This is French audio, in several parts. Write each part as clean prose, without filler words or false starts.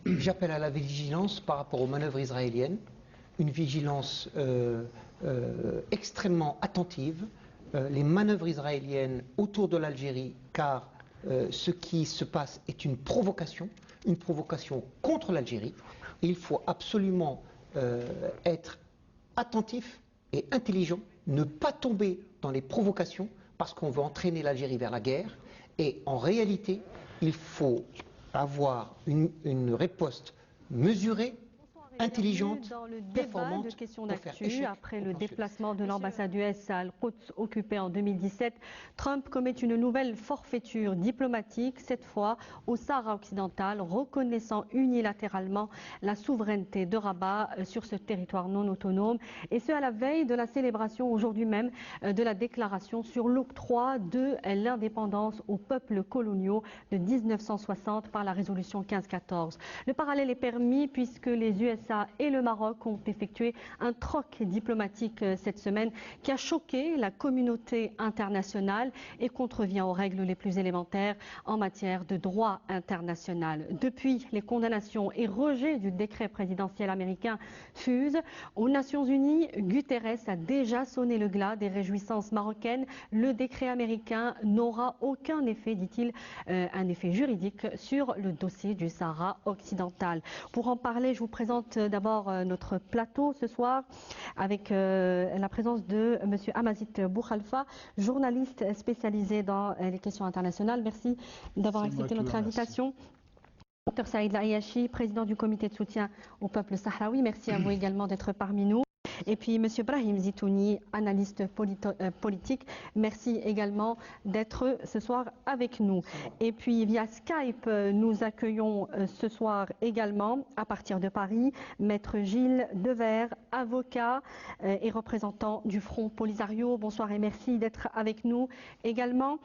J'appelle à la vigilance par rapport aux manœuvres israéliennes, une vigilance extrêmement attentive. Les manœuvres israéliennes autour de l'Algérie, car ce qui se passe est une provocation contre l'Algérie. Il faut absolument être attentif et intelligent, ne pas tomber dans les provocations parce qu'on veut entraîner l'Algérie vers la guerre. Et en réalité, il faut avoir une riposte mesurée, intelligente, dans le débat performante de questions pour faire d'actu échec après au le plan sud. déplacement de l'ambassade US à Al-Quds occupée en 2017. Trump commet une nouvelle forfaiture diplomatique, cette fois au Sahara occidental, reconnaissant unilatéralement la souveraineté de Rabat sur ce territoire non autonome, et ce à la veille de la célébration aujourd'hui même de la déclaration sur l'octroi de l'indépendance aux peuples coloniaux de 1960 par la résolution 1514. Le parallèle est permis puisque les USA et le Maroc ont effectué un troc diplomatique cette semaine qui a choqué la communauté internationale et contrevient aux règles les plus élémentaires en matière de droit international. Depuis, les condamnations et rejets du décret présidentiel américain fusent. Aux Nations Unies, Guterres a déjà sonné le glas des réjouissances marocaines. Le décret américain n'aura aucun effet, dit-il, un effet juridique sur le dossier du Sahara occidental. Pour en parler, je vous présente d'abord notre plateau ce soir avec la présence de M. Amazit Bouhalfa, journaliste spécialisé dans les questions internationales. Merci d'avoir accepté notre invitation. Dr Saïd Ayashi, président du comité de soutien au peuple sahraoui. Merci à vous également d'être parmi nous. Et puis M. Brahim Zitouni, analyste politique, merci également d'être ce soir avec nous. Et puis via Skype, nous accueillons ce soir également, à partir de Paris, Maître Gilles Devers, avocat et représentant du Front Polisario. Bonsoir et merci d'être avec nous également.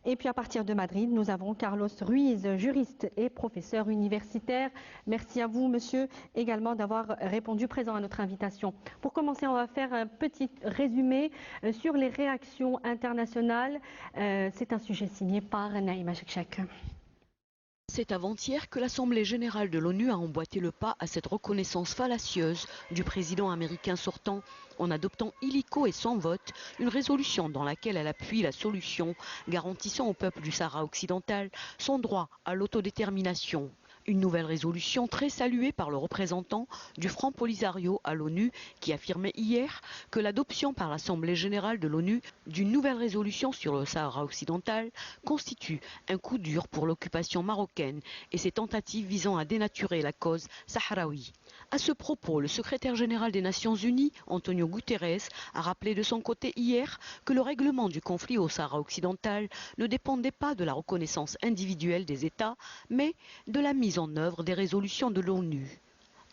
Et puis à partir de Madrid, nous avons Carlos Ruiz, juriste et professeur universitaire. Merci à vous, monsieur, également d'avoir répondu présent à notre invitation. Pour commencer, on va faire un petit résumé sur les réactions internationales. C'est un sujet signé par Naïma Chekchek. C'est avant-hier que l'Assemblée générale de l'ONU a emboîté le pas à cette reconnaissance fallacieuse du président américain sortant en adoptant illico et sans vote une résolution dans laquelle elle appuie la solution garantissant au peuple du Sahara occidental son droit à l'autodétermination. Une nouvelle résolution très saluée par le représentant du Front Polisario à l'ONU qui affirmait hier que l'adoption par l'Assemblée générale de l'ONU d'une nouvelle résolution sur le Sahara occidental constitue un coup dur pour l'occupation marocaine et ses tentatives visant à dénaturer la cause sahraoui. À ce propos, le secrétaire général des Nations Unies, Antonio Guterres, a rappelé de son côté hier que le règlement du conflit au Sahara occidental ne dépendait pas de la reconnaissance individuelle des États, mais de la mise en œuvre des résolutions de l'ONU.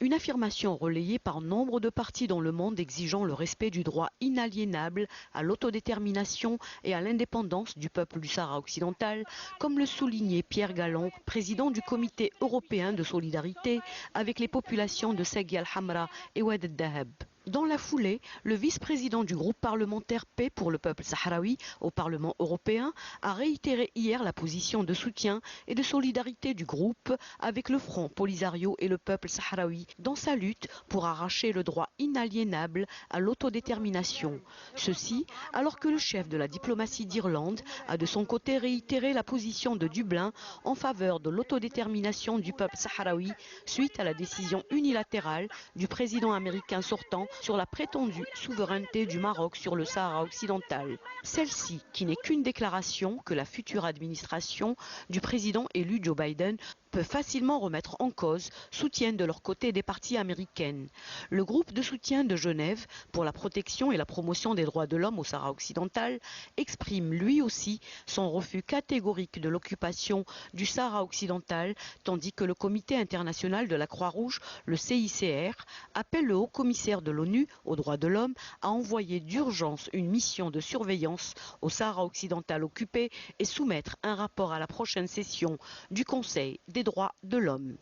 Une affirmation relayée par nombre de partis dans le monde exigeant le respect du droit inaliénable à l'autodétermination et à l'indépendance du peuple du Sahara occidental, comme le soulignait Pierre Gallon, président du Comité européen de solidarité avec les populations de Seghi al-Hamra et Oued el-Dahab. Dans la foulée, le vice-président du groupe parlementaire Paix pour le peuple sahraoui au Parlement européen a réitéré hier la position de soutien et de solidarité du groupe avec le Front Polisario et le peuple sahraoui dans sa lutte pour arracher le droit inaliénable à l'autodétermination. Ceci alors que le chef de la diplomatie d'Irlande a de son côté réitéré la position de Dublin en faveur de l'autodétermination du peuple sahraoui suite à la décision unilatérale du président américain sortant sur la prétendue souveraineté du Maroc sur le Sahara occidental. Celle-ci, qui n'est qu'une déclaration que la future administration du président élu Joe Biden peut facilement remettre en cause, soutiennent de leur côté des parties américaines. Le groupe de soutien de Genève pour la protection et la promotion des droits de l'homme au Sahara occidental exprime lui aussi son refus catégorique de l'occupation du Sahara occidental, tandis que le Comité international de la Croix-Rouge, le CICR, appelle le haut-commissaire de l'ONU aux droits de l'homme à envoyer d'urgence une mission de surveillance au Sahara occidental occupé et soumettre un rapport à la prochaine session du Conseil des droits de l'homme.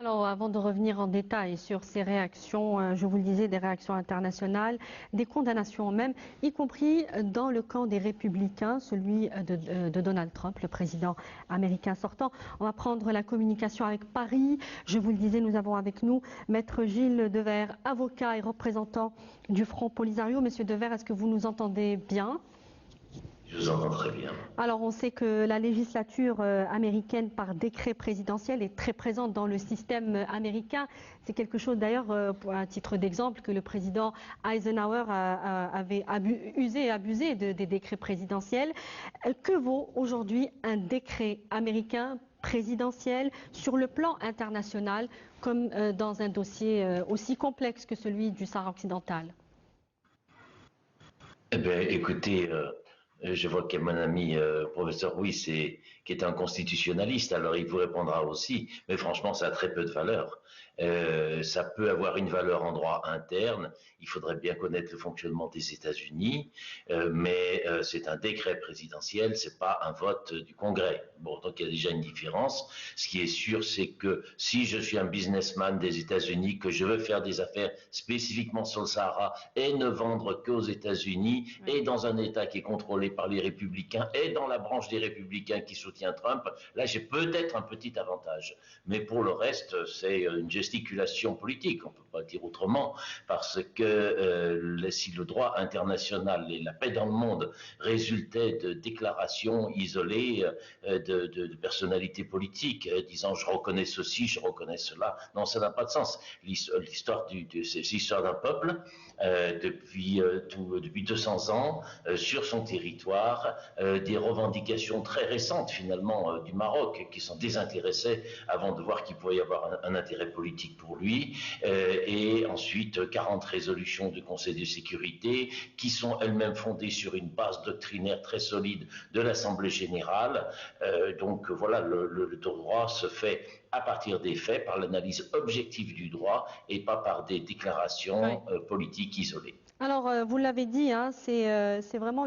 Alors, avant de revenir en détail sur ces réactions, je vous le disais, des réactions internationales, des condamnations même, y compris dans le camp des républicains, celui de Donald Trump, le président américain sortant. On va prendre la communication avec Paris. Je vous le disais, nous avons avec nous Maître Gilles Devers, avocat et représentant du Front Polisario. Monsieur Devers, est-ce que vous nous entendez bien ? Je vous entends très bien. Alors, on sait que la législature américaine par décret présidentiel est très présente dans le système américain. C'est quelque chose d'ailleurs, à titre d'exemple, que le président Eisenhower avait usé et abusé des décrets présidentiels. Que vaut aujourd'hui un décret américain présidentiel sur le plan international, comme dans un dossier aussi complexe que celui du Sahara occidental? Eh bien, écoutez, je vois que mon ami professeur Ruiz qui est un constitutionnaliste, alors il vous répondra aussi, mais franchement, ça a très peu de valeur. Ça peut avoir une valeur en droit interne, il faudrait bien connaître le fonctionnement des États-Unis, mais c'est un décret présidentiel, c'est pas un vote du Congrès. Bon, donc il y a déjà une différence. Ce qui est sûr, c'est que si je suis un businessman des États-Unis, que je veux faire des affaires spécifiquement sur le Sahara et ne vendre qu'aux États-Unis et dans un État qui est contrôlé par les républicains et dans la branche des républicains qui soutient Trump, là j'ai peut-être un petit avantage. Mais pour le reste, c'est une gesticulation politique, on ne peut pas dire autrement, parce que si le droit international et la paix dans le monde résultaient de déclarations isolées de personnalités politiques, disant je reconnais ceci, je reconnais cela, non, ça n'a pas de sens. L'histoire c'est l'histoire d'un peuple depuis 200 ans sur son territoire, des revendications très récentes finalement du Maroc qui sont désintéressées avant de voir qu'il pouvait y avoir un intérêt politique pour lui, et ensuite 40 résolutions du Conseil de sécurité qui sont elles-mêmes fondées sur une base doctrinaire très solide de l'Assemblée générale. Donc voilà, le droit se fait à partir des faits, par l'analyse objective du droit et pas par des déclarations politiques isolées. Alors, vous l'avez dit, hein, c'est vraiment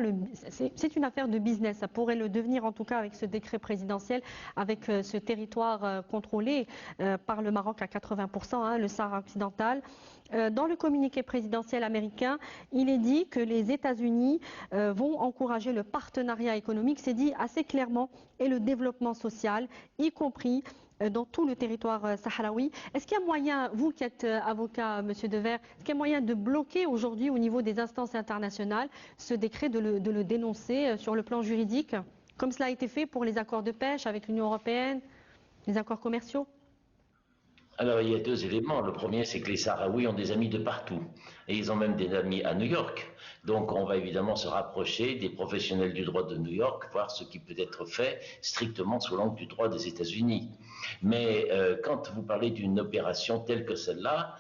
c'est une affaire de business. Ça pourrait le devenir, en tout cas, avec ce décret présidentiel, avec ce territoire contrôlé par le Maroc à 80%, hein, le Sahara occidental. Dans le communiqué présidentiel américain, il est dit que les États-Unis vont encourager le partenariat économique, c'est dit assez clairement, et le développement social, y compris dans tout le territoire sahraoui. Est-ce qu'il y a moyen, vous qui êtes avocat, Monsieur Devers, est-ce qu'il y a moyen de bloquer aujourd'hui au niveau des instances internationales ce décret, de le dénoncer sur le plan juridique, comme cela a été fait pour les accords de pêche avec l'Union européenne, les accords commerciaux? Alors, il y a deux éléments. Le premier, c'est que les Sahraouis ont des amis de partout. Et ils ont même des amis à New York. Donc, on va évidemment se rapprocher des professionnels du droit de New York, voir ce qui peut être fait strictement sous l'angle du droit des États-Unis. Mais quand vous parlez d'une opération telle que celle-là,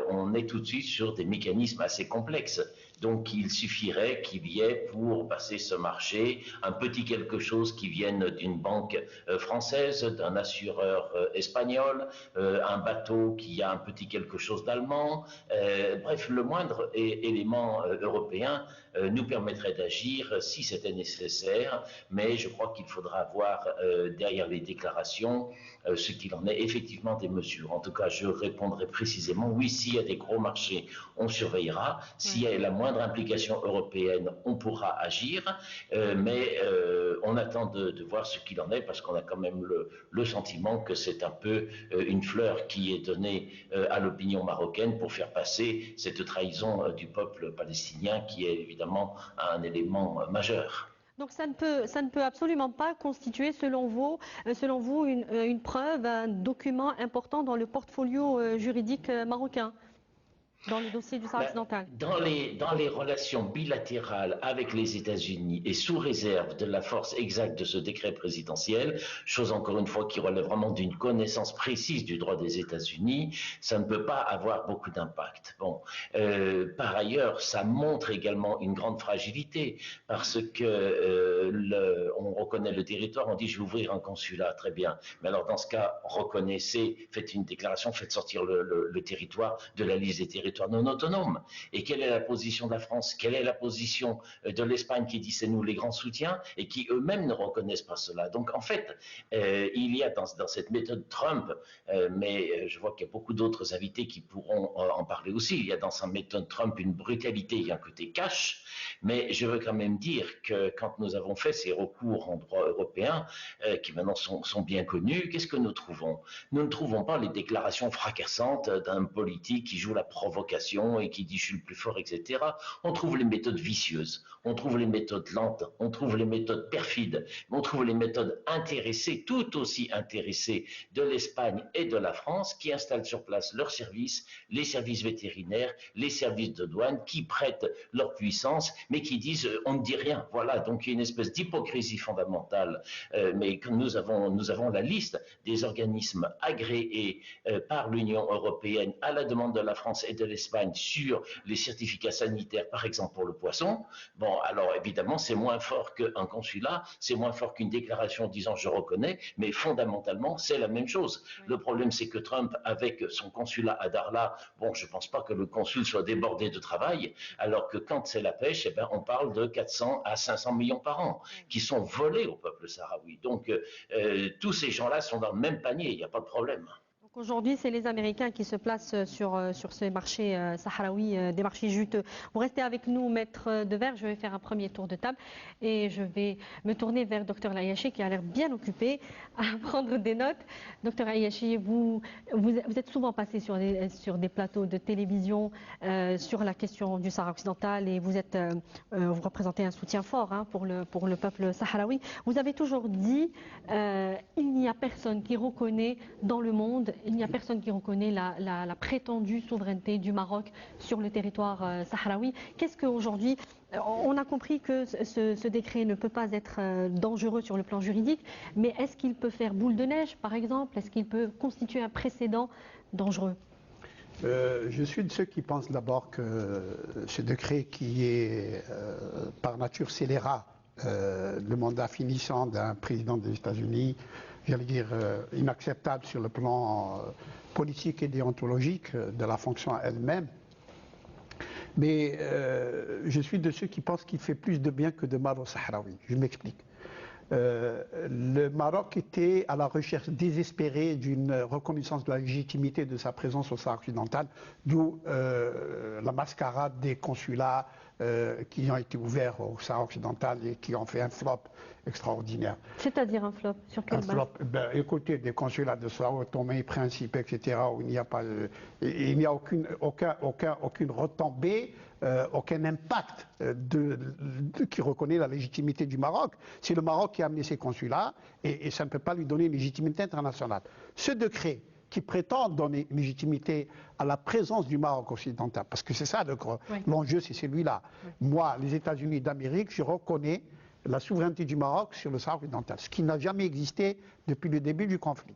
on est tout de suite sur des mécanismes assez complexes. Donc il suffirait qu'il y ait pour passer ce marché un petit quelque chose qui vienne d'une banque française, d'un assureur espagnol, un bateau qui a un petit quelque chose d'allemand. Bref, le moindre élément européen nous permettrait d'agir si c'était nécessaire, mais je crois qu'il faudra voir derrière les déclarations ce qu'il en est effectivement des mesures. En tout cas, je répondrai précisément, oui, s'il y a des gros marchés, on surveillera. S'il y a la moindre implication européenne, on pourra agir, mais on attend de voir ce qu'il en est, parce qu'on a quand même le sentiment que c'est un peu une fleur qui est donnée à l'opinion marocaine pour faire passer cette trahison du peuple palestinien, qui est évidemment un élément majeur. Donc ça ne peut absolument pas constituer, selon vous, une preuve, un document important dans le portfolio juridique marocain, dans le dossier du Sahara occidental. Dans les relations bilatérales avec les États-Unis et sous réserve de la force exacte de ce décret présidentiel, chose encore une fois qui relève vraiment d'une connaissance précise du droit des États-Unis, ça ne peut pas avoir beaucoup d'impact. Bon, par ailleurs, ça montre également une grande fragilité, parce que on reconnaît le territoire, on dit je vais ouvrir un consulat, très bien. Mais alors dans ce cas, reconnaissez, faites une déclaration, faites sortir le territoire de la liste des territoires territoire non autonome. Et quelle est la position de la France? Quelle est la position de l'Espagne qui dit c'est nous les grands soutiens et qui eux-mêmes ne reconnaissent pas cela? Donc en fait, il y a dans cette méthode Trump, mais je vois qu'il y a beaucoup d'autres invités qui pourront en parler aussi, il y a dans sa méthode Trump une brutalité, il y a un côté cash, mais je veux quand même dire que quand nous avons fait ces recours en droit européen, qui maintenant sont bien connus, qu'est-ce que nous trouvons? Nous ne trouvons pas les déclarations fracassantes d'un politique qui joue la provocation et qui dit je suis le plus fort, etc. On trouve les méthodes vicieuses, on trouve les méthodes lentes, on trouve les méthodes perfides, on trouve les méthodes intéressées, tout aussi intéressées de l'Espagne et de la France, qui installent sur place leurs services, les services vétérinaires, les services de douane, qui prêtent leur puissance, mais qui disent on ne dit rien. Voilà, donc il y a une espèce d'hypocrisie fondamentale. Mais comme nous avons la liste des organismes agréés par l'Union européenne à la demande de la France et de l'Espagne sur les certificats sanitaires, par exemple pour le poisson. Bon, alors évidemment, c'est moins fort qu'un consulat, c'est moins fort qu'une déclaration disant je reconnais, mais fondamentalement, c'est la même chose. Oui. Le problème, c'est que Trump, avec son consulat à Darla, bon, je ne pense pas que le consul soit débordé de travail, alors que quand c'est la pêche, eh ben, on parle de 400 à 500 millions par an qui sont volés au peuple sahraoui. Donc, tous ces gens-là sont dans le même panier, il n'y a pas de problème. Aujourd'hui, c'est les Américains qui se placent sur ces marchés sahraouis, des marchés juteux. Vous restez avec nous, maître Devers. Je vais faire un premier tour de table et je vais me tourner vers Dr Ayachi qui a l'air bien occupé à prendre des notes. Dr Ayachi, vous êtes souvent passé sur des plateaux de télévision sur la question du Sahara occidental et vous représentez un soutien fort pour le peuple sahraoui. Vous avez toujours dit il n'y a personne qui reconnaît dans le monde. Il n'y a personne qui reconnaît la prétendue souveraineté du Maroc sur le territoire sahraoui. Qu'est-ce qu'aujourd'hui, on a compris que ce décret ne peut pas être dangereux sur le plan juridique, mais est-ce qu'il peut faire boule de neige, par exemple? Est-ce qu'il peut constituer un précédent dangereux? Je suis de ceux qui pensent d'abord que ce décret qui est par nature scélérat, le mandat finissant d'un président des États-Unis, j'allais dire inacceptable sur le plan politique et déontologique de la fonction elle-même. Mais je suis de ceux qui pensent qu'il fait plus de bien que de mal aux Sahraouis. Je m'explique. Le Maroc était à la recherche désespérée d'une reconnaissance de la légitimité de sa présence au Sahara occidental, d'où la mascarade des consulats qui ont été ouverts au Sahara occidental et qui ont fait un flop extraordinaire. C'est-à-dire un flop? Sur quelle base? Écoutez, des consulats de Sao Tomé, Principe, etc., où il n'y a pas, il n'y a aucune retombée, aucun impact qui reconnaît la légitimité du Maroc. C'est le Maroc qui a amené ces consulats et ça ne peut pas lui donner une légitimité internationale. Ce décret qui prétend donner une légitimité à la présence du Maroc occidental, parce que c'est ça l'enjeu, c'est celui-là. Oui. Moi, les États-Unis d'Amérique, je reconnais la souveraineté du Maroc sur le Sahara occidental, ce qui n'a jamais existé depuis le début du conflit.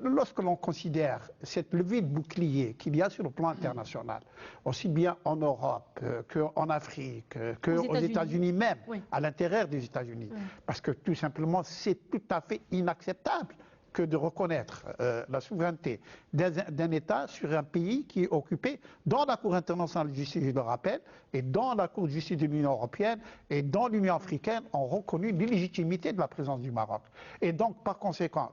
Lorsque l'on considère cette levée de bouclier qu'il y a sur le plan international, aussi bien en Europe qu'en Afrique, qu'aux États-Unis même, oui. À l'intérieur des États-Unis, oui. Parce que tout simplement c'est tout à fait inacceptable que de reconnaître la souveraineté d'un État sur un pays qui est occupé dans la Cour internationale de justice, je le rappelle, et dans la Cour de justice de l'Union européenne et dans l'Union africaine ont reconnu l'illégitimité de la présence du Maroc. Et donc, par conséquent,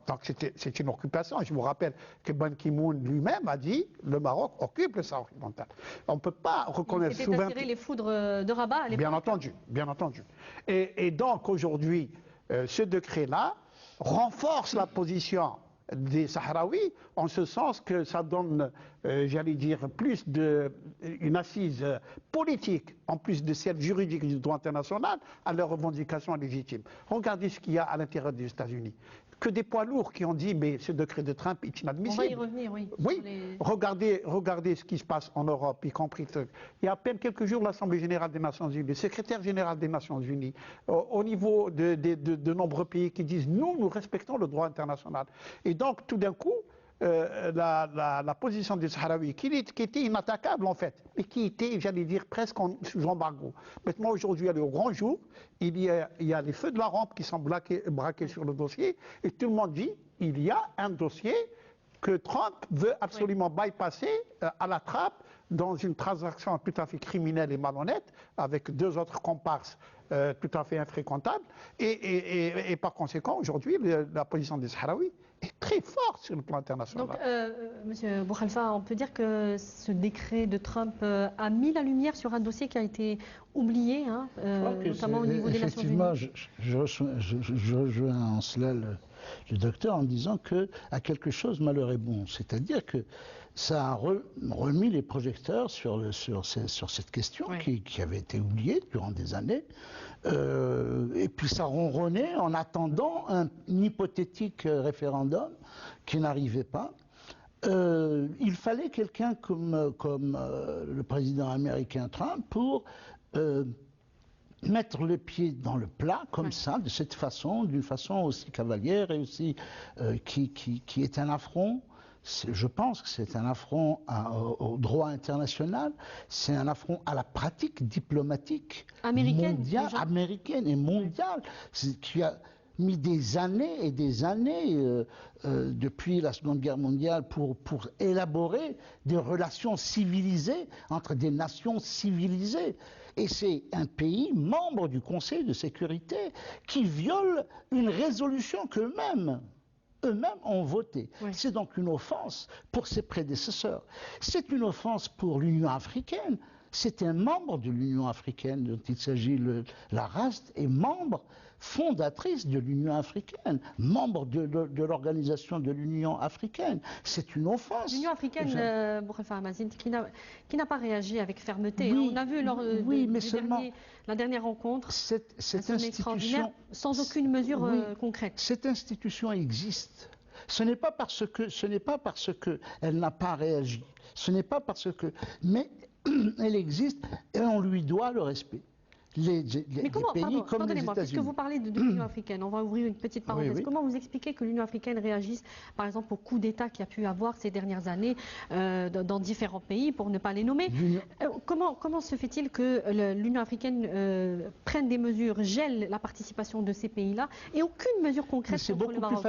c'est une occupation. Je vous rappelle que Ban Ki-moon lui-même a dit le Maroc occupe le Sahara occidental. On ne peut pas reconnaître la souveraineté. C'était attiré les foudres de Rabat à l'époque. Bien entendu, bien entendu. Et donc, aujourd'hui, ce décret-là renforce la position des Sahraouis en ce sens que ça donne, j'allais dire, une assise politique en plus de celle juridique du droit international à leurs revendications légitimes. Regardez ce qu'il y a à l'intérieur des États-Unis. Que des poids lourds qui ont dit mais ce décret de Trump est inadmissible. On va y revenir, oui. Oui, regardez ce qui se passe en Europe, y compris. Il y a à peine quelques jours, l'Assemblée générale des Nations Unies, le secrétaire général des Nations Unies, au niveau de nombreux pays qui disent nous respectons le droit international. Et donc tout d'un coup, la position des Sahraouis, qui était inattaquable en fait, mais qui était, j'allais dire, presque sous embargo. Maintenant, aujourd'hui, elle est au grand jour, il y a les feux de la rampe qui sont braqués sur le dossier, et tout le monde dit, il y a un dossier que Trump veut absolument bypasser à la trappe dans une transaction tout à fait criminelle et malhonnête avec 2 autres comparses tout à fait infréquentables. Et par conséquent, aujourd'hui, la position des Sahraouis est très forte sur le plan international. Donc, Monsieur Boukhalifa, on peut dire que ce décret de Trump a mis la lumière sur un dossier qui a été oublié, hein, notamment au niveau des Nations Unies. Effectivement, je rejoins en cela le docteur en disant que à quelque chose malheur est bon, c'est-à-dire que ça a remis les projecteurs sur cette question qui avait été oubliée durant des années, et puis ça ronronnait en attendant un hypothétique référendum qui n'arrivait pas. Il fallait quelqu'un comme le président américain Trump pour mettre le pied dans le plat comme ça, de cette façon, d'une façon aussi cavalière et aussi qui est un affront. Je pense que c'est un affront au droit international, c'est un affront à la pratique diplomatique américaine et mondiale, qui a mis des années et des années depuis la Seconde Guerre mondiale pour élaborer des relations civilisées entre des nations civilisées. Et c'est un pays membre du Conseil de sécurité qui viole une résolution qu'eux-mêmes ont votée. C'est donc une offense pour ses prédécesseurs. C'est une offense pour l'Union africaine. C'est un membre de l'Union africaine dont il s'agit. La RAST est membre fondatrice de l'Union africaine, membre de l'organisation de l'Union africaine. C'est une offense. L'Union africaine, Boukhalifa Hammazine, qui n'a pas réagi avec fermeté. Oui, on a vu lors la dernière rencontre, cette institution sans aucune mesure concrète. Cette institution existe. Ce n'est pas parce que elle n'a pas réagi. Ce n'est pas parce que, mais elle existe et on lui doit le respect. Mais comment, pardonnez-moi, puisque vous parlez de l'Union africaine, on va ouvrir une petite parenthèse. Comment vous expliquez que l'Union africaine réagisse, par exemple, au coup d'État qu'il y a pu avoir ces dernières années dans différents pays, pour ne pas les nommer? Comment se fait-il que l'Union africaine prenne des mesures, gèle la participation de ces pays-là et aucune mesure concrète contre le Maroc?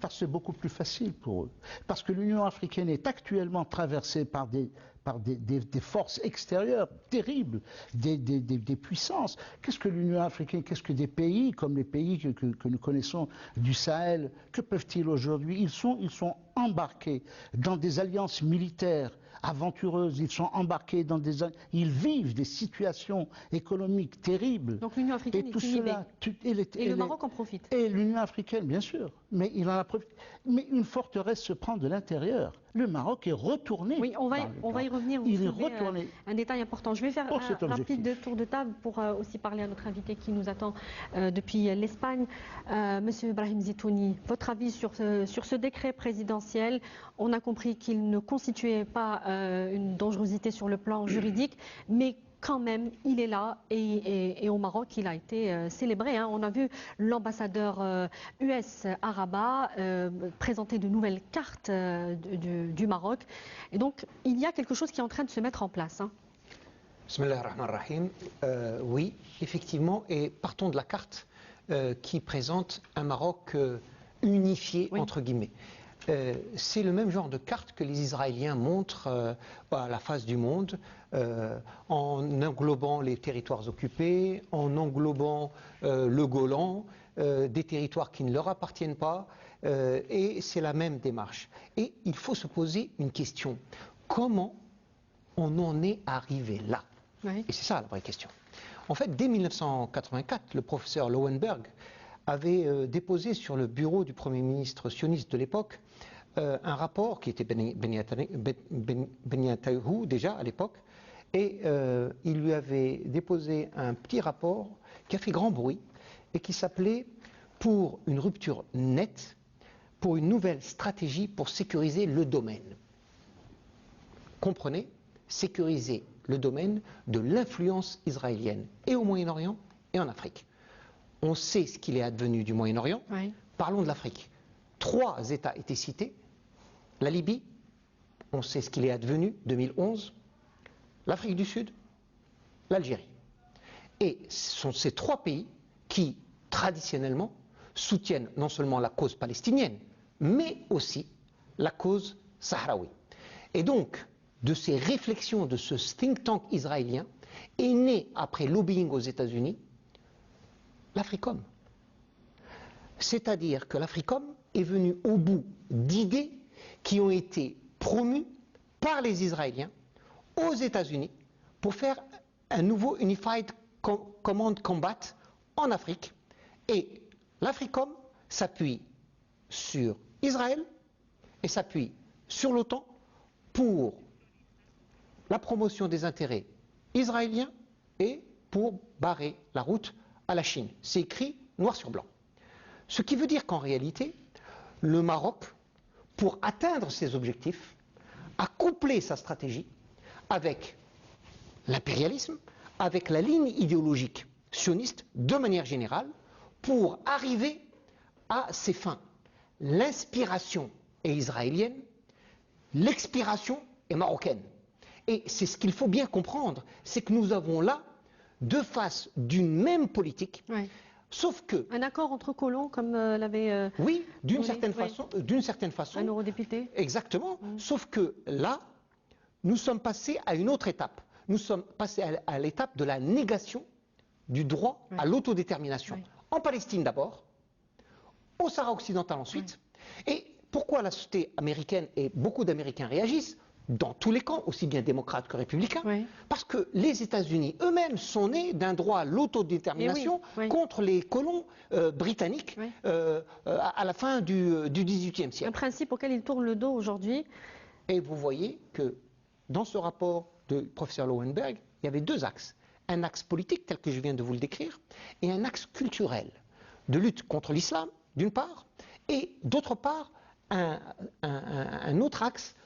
C'est beaucoup plus facile pour eux. Parce que l'Union africaine est actuellement traversée par des forces extérieures terribles, des puissances. Qu'est-ce que l'Union africaine, qu'est-ce que des pays comme les pays que nous connaissons du Sahel, que peuvent-ils aujourd'hui? Ils sont embarqués dans des alliances militaires aventureuses, ils vivent des situations économiques terribles. Donc l'Union africaine est inhibée. Et le Maroc en profite. Et l'Union africaine, bien sûr, mais il en a profité. Mais une forteresse se prend de l'intérieur. Le Maroc est retourné. Oui, on va y revenir. Il est retourné. Un détail important. Je vais faire un rapide tour de table pour aussi parler à notre invité qui nous attend depuis l'Espagne. Monsieur Ibrahim Zitouni, votre avis sur ce décret présidentiel? On a compris qu'il ne constituait pas une dangerosité sur le plan juridique, mais quand même, il est là et au Maroc, il a été célébré. Hein. On a vu l'ambassadeur US à Rabat présenter de nouvelles cartes du Maroc. Et donc, il y a quelque chose qui est en train de se mettre en place. Hein. Bismillah ar-Rahman ar-Rahim. Oui, effectivement, et partons de la carte qui présente un Maroc unifié, entre guillemets. C'est le même genre de carte que les Israéliens montrent à la face du monde, en englobant les territoires occupés, en englobant le Golan, des territoires qui ne leur appartiennent pas, et c'est la même démarche. Et il faut se poser une question. Comment on en est arrivé là? Et c'est ça la vraie question. En fait, dès 1984, le professeur Lowenberg avait déposé sur le bureau du Premier ministre sioniste de l'époque un rapport qui était Benyattahu déjà à l'époque, et il lui avait déposé un petit rapport qui a fait grand bruit et qui s'appelait « Pour une rupture nette, pour une nouvelle stratégie pour sécuriser le domaine ». Comprenez, sécuriser le domaine de l'influence israélienne et au Moyen-Orient et en Afrique. On sait ce qu'il est advenu du Moyen-Orient. Parlons de l'Afrique. 3 États étaient cités. La Libye, on sait ce qu'il est advenu, 2011. L'Afrique du Sud, l'Algérie. Et ce sont ces 3 pays qui, traditionnellement, soutiennent non seulement la cause palestinienne, mais aussi la cause sahraoui. Et donc, de ces réflexions de ce think tank israélien, est né, après lobbying aux États-Unis, l'Africom. C'est-à-dire que l'Africom est venu au bout d'idées qui ont été promues par les Israéliens aux États-Unis pour faire un nouveau Unified Command Combat en Afrique. Et l'Africom s'appuie sur Israël et s'appuie sur l'OTAN pour la promotion des intérêts israéliens et pour barrer la route à la Chine. C'est écrit noir sur blanc. Ce qui veut dire qu'en réalité, le Maroc, pour atteindre ses objectifs, a couplé sa stratégie avec l'impérialisme, avec la ligne idéologique sioniste de manière générale, pour arriver à ses fins. L'inspiration est israélienne, l'expiration est marocaine. Et c'est ce qu'il faut bien comprendre, c'est que nous avons là deux faces d'une même politique, oui. Sauf que... Un accord entre colons, comme l'avait... oui, d'une certaine façon. Un eurodéputé. Exactement. Sauf que là, nous sommes passés à une autre étape. Nous sommes passés à l'étape de la négation du droit à l'autodétermination. En Palestine d'abord, au Sahara occidental ensuite. Et pourquoi la société américaine et beaucoup d'Américains réagissent dans tous les camps, aussi bien démocrates que républicains, parce que les États-Unis eux-mêmes sont nés d'un droit à l'autodétermination contre les colons britanniques à la fin du XVIIIe siècle. Un principe auquel ils tournent le dos aujourd'hui. Et vous voyez que dans ce rapport du professeur Lowenberg, il y avait deux axes. Un axe politique, tel que je viens de vous le décrire, et un axe culturel, de lutte contre l'islam, d'une part, et d'autre part, un autre axe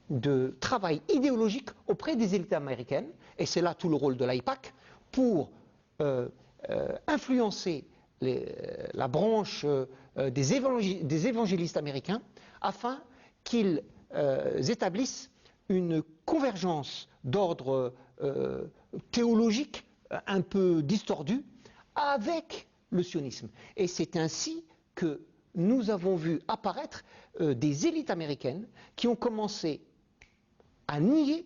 de travail idéologique auprès des élites américaines, et c'est là tout le rôle de l'AIPAC, pour influencer la branche des évangélistes américains afin qu'ils établissent une convergence d'ordre théologique un peu distordu avec le sionisme. Et c'est ainsi que nous avons vu apparaître des élites américaines qui ont commencé à nier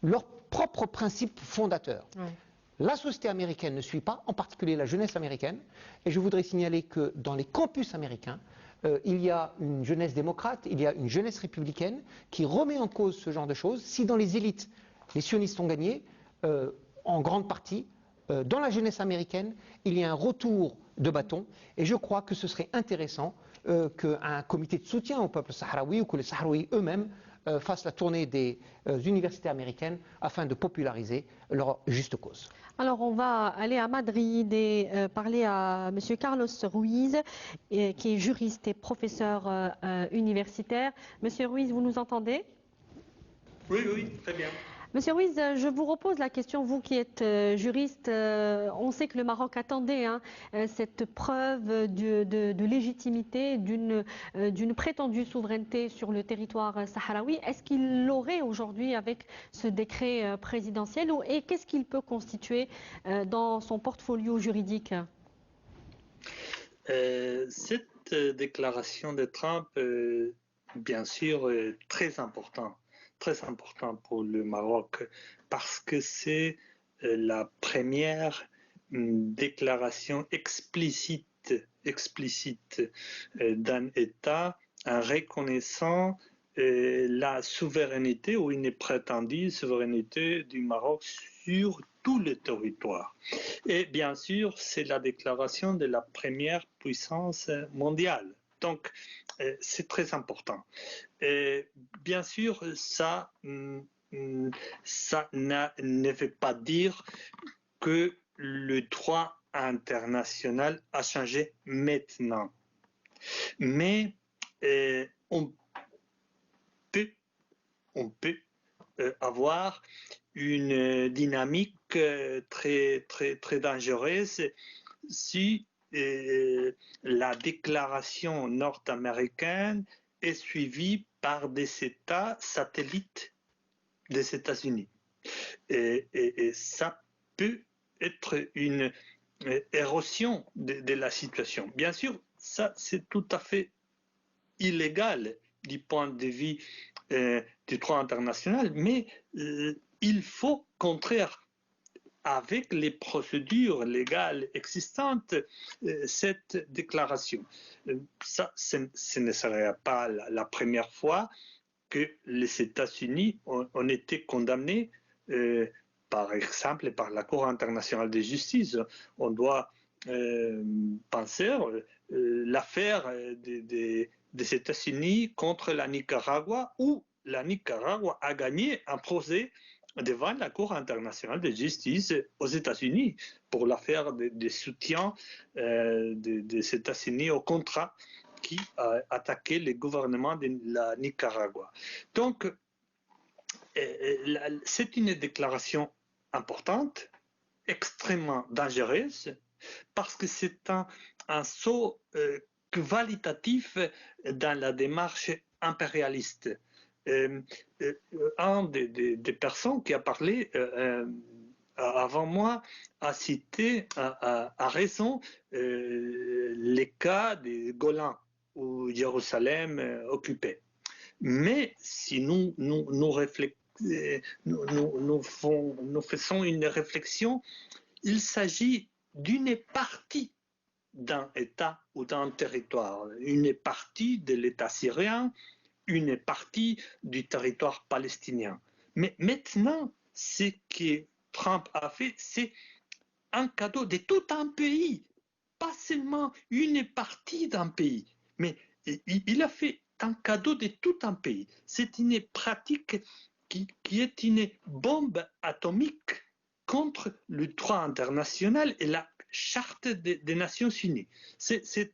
leurs propres principes fondateurs. La société américaine ne suit pas, en particulier la jeunesse américaine, et je voudrais signaler que dans les campus américains, il y a une jeunesse démocrate, il y a une jeunesse républicaine qui remet en cause ce genre de choses. Si dans les élites, les sionistes ont gagné, en grande partie, dans la jeunesse américaine, il y a un retour de bâton, et je crois que ce serait intéressant qu'un comité de soutien au peuple sahraoui ou que les Sahraouis eux-mêmes fassent la tournée des universités américaines afin de populariser leur juste cause. Alors on va aller à Madrid et parler à M. Carlos Ruiz, qui est juriste et professeur universitaire. Monsieur Ruiz, vous nous entendez? Oui, oui, très bien. Monsieur Ruiz, je vous repose la question, vous qui êtes juriste. On sait que le Maroc attendait cette preuve de légitimité d'une prétendue souveraineté sur le territoire sahraoui. Est-ce qu'il l'aurait aujourd'hui avec ce décret présidentiel et qu'est-ce qu'il peut constituer dans son portfolio juridique? Cette déclaration de Trump, bien sûr, est très important pour le Maroc parce que c'est la première déclaration explicite d'un État en reconnaissant la souveraineté ou une prétendue souveraineté du Maroc sur tout le territoire. Et bien sûr, c'est la déclaration de la première puissance mondiale. Donc, c'est très important. Et bien sûr, ça ne veut pas dire que le droit international a changé maintenant. Mais on peut avoir une dynamique très dangereuse si la déclaration nord-américaine est suivie par des États satellites des États-Unis. Et ça peut être une érosion de la situation. Bien sûr, ça c'est tout à fait illégal du point de vue du droit international, mais il faut contraire avec les procédures légales existantes cette déclaration. Ça, ce ne serait pas la première fois que les États-Unis ont été condamnés, par exemple, par la Cour internationale de justice. On doit penser l'affaire des États-Unis contre la Nicaragua, où la Nicaragua a gagné un procès devant la Cour internationale de justice aux États-Unis pour l'affaire de soutien des États-Unis au contrat qui a attaqué le gouvernement de la Nicaragua. Donc, c'est une déclaration importante, extrêmement dangereuse, parce que c'est un saut qualitatif dans la démarche impérialiste. Un des personnes qui a parlé avant moi a cité à raison les cas des Golan ou Jérusalem occupée. Mais si nous faisons une réflexion, il s'agit d'une partie d'un État ou d'un territoire, une partie de l'État syrien, une partie du territoire palestinien. Mais maintenant, ce que Trump a fait, c'est un cadeau de tout un pays, pas seulement une partie d'un pays, mais il a fait un cadeau de tout un pays. C'est une pratique qui est une bombe atomique contre le droit international et la Charte des Nations Unies. C'est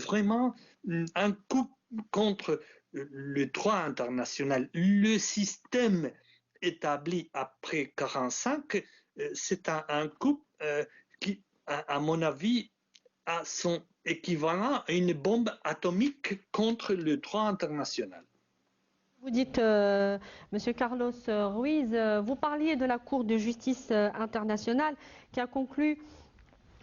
vraiment un coup contre le droit international. Le système établi après 1945, c'est un coup qui, à mon avis, a son équivalent à une bombe atomique contre le droit international. Vous dites, Monsieur Carlos Ruiz, vous parliez de la Cour de justice internationale qui a conclu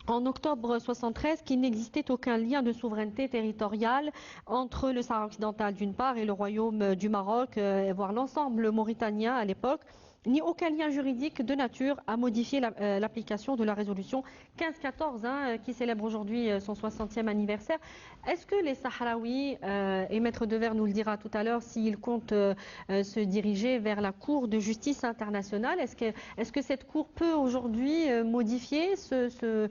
en octobre 1973 qu'il n'existait aucun lien de souveraineté territoriale entre le Sahara occidental d'une part et le Royaume du Maroc, voire l'ensemble mauritanien à l'époque, ni aucun lien juridique de nature à modifier l'application de la résolution 1514 qui célèbre aujourd'hui son 60e anniversaire. Est-ce que les Sahraouis, et Maître Devers nous le dira tout à l'heure, s'ils comptent se diriger vers la Cour de justice internationale, est-ce que cette Cour peut aujourd'hui modifier ce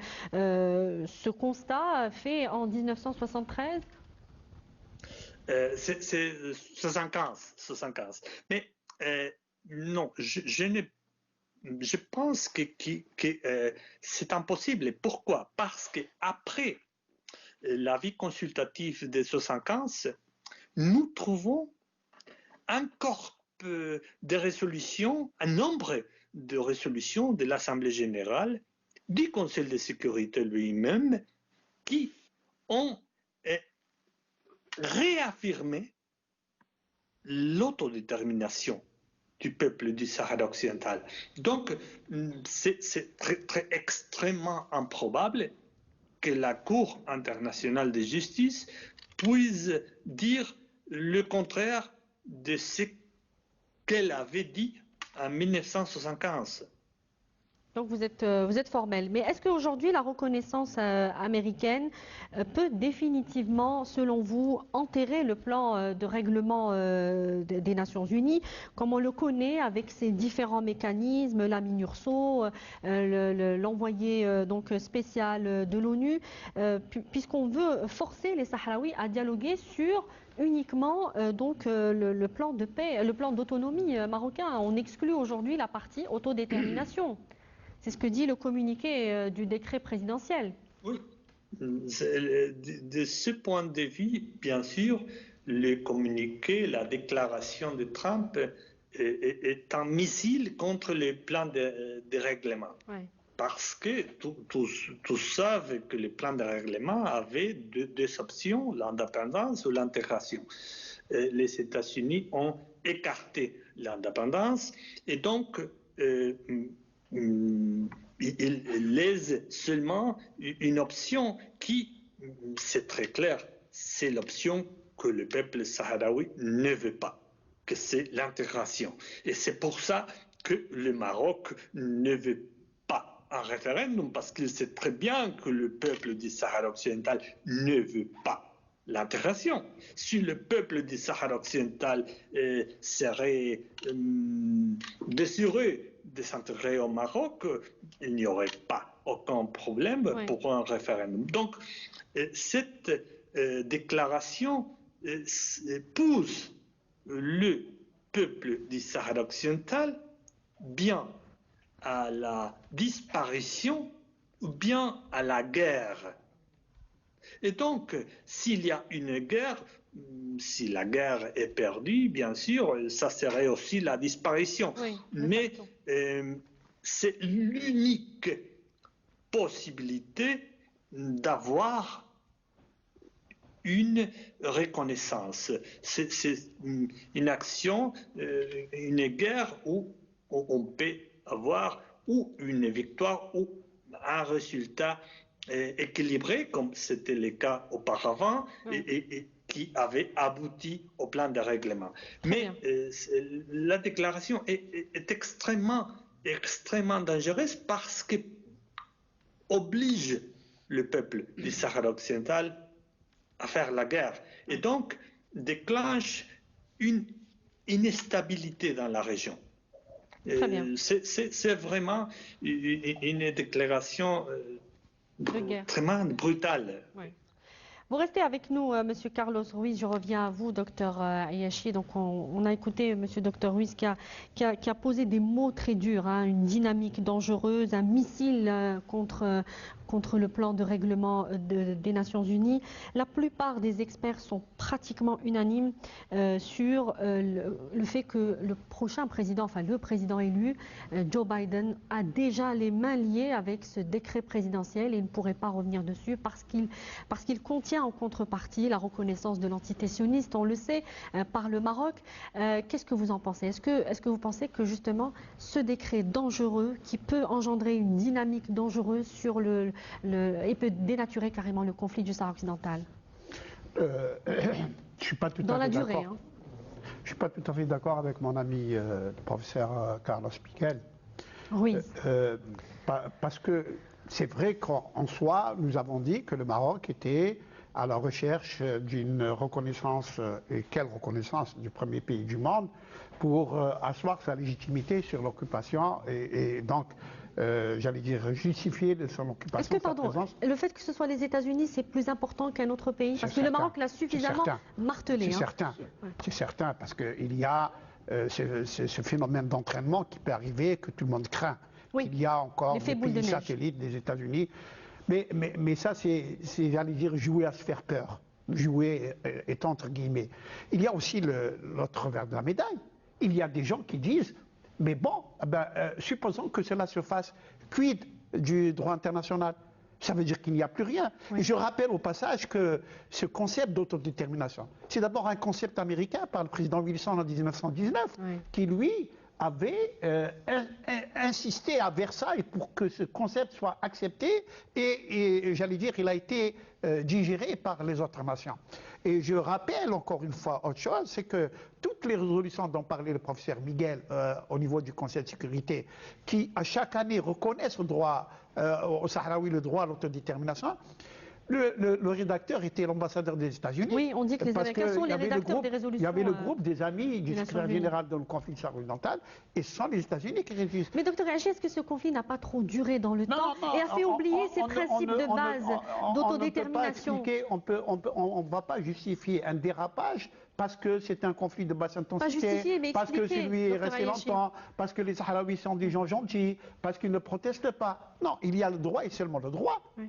constat fait en 1973 C'est 75. Mais non, je pense que c'est impossible. Pourquoi? Parce qu'après l'avis consultatif de 75, nous trouvons encore des résolutions, un nombre de résolutions de l'Assemblée générale, du Conseil de sécurité lui-même, qui ont réaffirmé l'autodétermination du peuple du Sahara occidental. Donc, c'est extrêmement improbable que la Cour internationale de justice puisse dire le contraire de ce qu'elle avait dit en 1975. Donc vous êtes formel. Mais est-ce qu'aujourd'hui la reconnaissance américaine peut définitivement, selon vous, enterrer le plan de règlement des Nations Unies, comme on le connaît avec ses différents mécanismes, la MINURSO, l'envoyé donc spécial de l'ONU, puisqu'on veut forcer les Sahraouis à dialoguer sur uniquement le plan de paix, le plan d'autonomie marocain. On exclut aujourd'hui la partie autodétermination. C'est ce que dit le communiqué du décret présidentiel. Oui, de ce point de vue, bien sûr, le communiqué, la déclaration de Trump est un missile contre les plans de règlement. Ouais. Parce que tous savent que les plans de règlement avaient deux options, l'indépendance ou l'intégration. Les États-Unis ont écarté l'indépendance et donc il laisse seulement une option qui, c'est très clair, c'est l'option que le peuple sahraoui ne veut pas. que c'est l'intégration. Et c'est pour ça que le Maroc ne veut pas un référendum, parce qu'il sait très bien que le peuple du Sahara occidental ne veut pas l'intégration. Si le peuple du Sahara occidental serait désireux de s'intégrer au Maroc, il n'y aurait pas aucun problème pour un référendum. Donc, cette déclaration pousse le peuple du Sahara occidental bien à la disparition ou bien à la guerre. Et donc, s'il y a une guerre, si la guerre est perdue, bien sûr, ça serait aussi la disparition. Oui, mais c'est l'unique possibilité d'avoir une reconnaissance. C'est une action, une guerre où on peut avoir ou une victoire ou un résultat équilibré, comme c'était le cas auparavant, et qui avait abouti au plan de règlement. Mais la déclaration est extrêmement dangereuse parce qu'elle oblige le peuple du Sahara occidental à faire la guerre et donc déclenche une instabilité dans la région. C'est vraiment une déclaration vraiment brutale. Oui. Vous restez avec nous, Monsieur Carlos Ruiz. Je reviens à vous, Docteur Ayachi. Donc, on a écouté Monsieur Docteur Ruiz qui a posé des mots très durs, hein, une dynamique dangereuse, un missile contre le plan de règlement des Nations Unies. La plupart des experts sont pratiquement unanimes sur le fait que le prochain président, enfin le président élu, Joe Biden, a déjà les mains liées avec ce décret présidentiel et ne pourrait pas revenir dessus parce qu'il contient en contrepartie la reconnaissance de l'entité sioniste, on le sait, par le Maroc. Qu'est-ce que vous en pensez? Est-ce que vous pensez que justement ce décret dangereux qui peut engendrer une dynamique dangereuse sur et peut dénaturer carrément le conflit du Sahara occidental? Je suis pas tout dans à la fait durée. d'accord. Je suis pas tout à fait d'accord avec mon ami le professeur Carlos Piquel. Oui. Parce que c'est vrai qu'en soi, nous avons dit que le Maroc était à la recherche d'une reconnaissance, et quelle reconnaissance, du premier pays du monde pour asseoir sa légitimité sur l'occupation et donc, j'allais dire, justifier de son occupation. Est-ce que, pardon, le fait que ce soit les États-Unis, c'est plus important qu'un autre pays? Parce que le Maroc l'a suffisamment martelé. C'est certain, c'est certain, parce qu'il y a ce phénomène d'entraînement qui peut arriver, que tout le monde craint. Oui. Il y a encore des pays satellites des États-Unis. Mais ça, c'est, j'allais dire, jouer à se faire peur. Jouer est entre guillemets. Il y a aussi l'autre revers de la médaille. Il y a des gens qui disent, mais bon, supposons que cela se fasse, quid du droit international? Ça veut dire qu'il n'y a plus rien. Oui. Et je rappelle au passage que ce concept d'autodétermination, c'est d'abord un concept américain par le président Wilson en 1919, qui lui avait insisté à Versailles pour que ce concept soit accepté et j'allais dire, il a été digéré par les autres nations. Et je rappelle encore une fois autre chose, c'est que toutes les résolutions dont parlait le professeur Miguel au niveau du Conseil de sécurité, qui à chaque année reconnaissent le droit aux Sahraouis, le droit à l'autodétermination, le rédacteur était l'ambassadeur des États-Unis. Oui, on dit que les Américains sont les rédacteurs des résolutions. Il y avait le groupe des amis du secrétaire général dans le conflit saharo-occidental, et ce sont les États-Unis qui rédigent. Mais docteur Hachi, est-ce que ce conflit n'a pas trop duré dans le temps et a fait oublier ces principes de base d'autodétermination? On ne va pas justifier un dérapage parce que c'est un conflit de basse intensité, parce que celui est resté longtemps, parce que les Sahraouis sont des gens gentils, parce qu'ils ne protestent pas. Non, il y a le droit et seulement le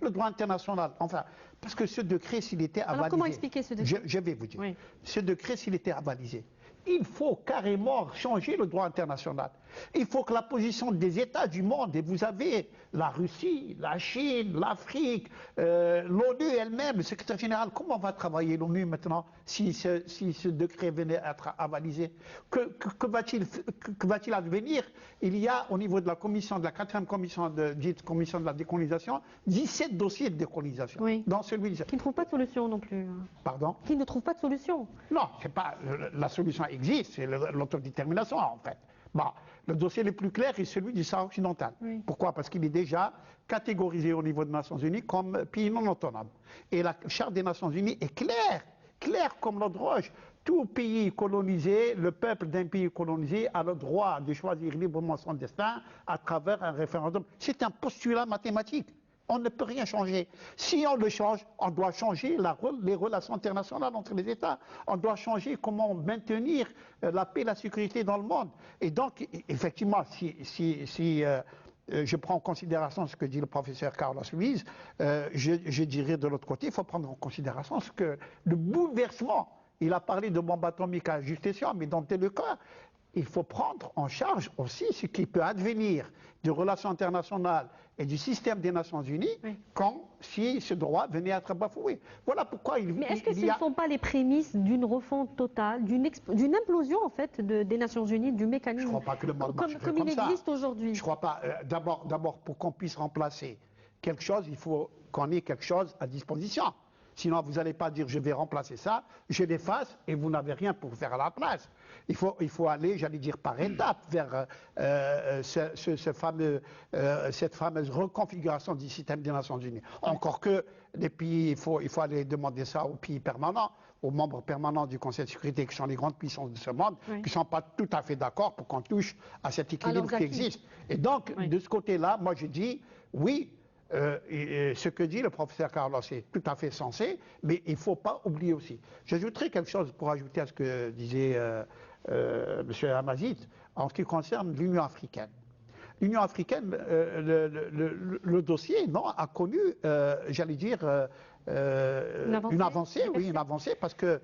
droit international. Enfin, parce que ce décret, s'il était avalisé... Alors comment expliquer ce décret? Je vais vous dire. Oui. Ce décret, s'il était avalisé, il faut carrément changer le droit international. Il faut que la position des États du monde, et vous avez la Russie, la Chine, l'Afrique, l'ONU elle-même, le secrétaire général, comment va travailler l'ONU maintenant si ce décret venait à être avalisé? Que va-t-il advenir? Il y a au niveau de la commission, de la 4e commission, dite commission de la décolonisation, 17 dossiers de décolonisation. Oui. Dans celui qui ne trouvent pas de solution non plus. Pardon? Qui ne trouvent pas de solution. Non, c'est pas, la solution existe. existe, c'est l'autodétermination en fait. Bon, le dossier le plus clair est celui du Sahara occidental. Oui. Pourquoi? Parce qu'il est déjà catégorisé au niveau des Nations Unies comme pays non autonome. Et la Charte des Nations Unies est claire comme l'eau de roche. Tout pays colonisé, le peuple d'un pays colonisé a le droit de choisir librement son destin à travers un référendum. C'est un postulat mathématique. On ne peut rien changer. Si on le change, on doit changer les relations internationales entre les États. On doit changer comment maintenir la paix et la sécurité dans le monde. Et donc, effectivement, si je prends en considération ce que dit le professeur Carlos Luis, je dirais de l'autre côté, il faut prendre en considération ce que le bouleversement, il a parlé de bombes atomiques à juste escient, mais dans tel cas, il faut prendre en charge aussi ce qui peut advenir des relations internationales et du système des Nations Unies si ce droit venait à être bafoué. Voilà pourquoi Mais est-ce que ce ne sont pas les prémices d'une refonte totale, d'une implosion en fait des Nations Unies, du mécanisme Je ne crois pas que le monde marcherait comme il ça. existe aujourd'hui? Je ne crois pas. D'abord, pour qu'on puisse remplacer quelque chose, il faut qu'on ait quelque chose à disposition. Sinon, vous n'allez pas dire je vais remplacer ça, je l'efface et vous n'avez rien pour faire à la place. Il faut aller, j'allais dire, par étapes vers cette fameuse reconfiguration du système des Nations Unies. Encore que les pays, il faut aller demander ça aux pays permanents, aux membres permanents du Conseil de sécurité, qui sont les grandes puissances de ce monde, qui ne sont pas tout à fait d'accord pour qu'on touche à cet équilibre qui existe. Et donc, de ce côté-là, moi je dis, oui, ce que dit le professeur Carlos est tout à fait sensé, mais il ne faut pas oublier aussi. J'ajouterai quelque chose pour ajouter à ce que disait M. Amazit en ce qui concerne l'Union africaine. L'Union africaine, le dossier a connu, j'allais dire, une avancée, parce que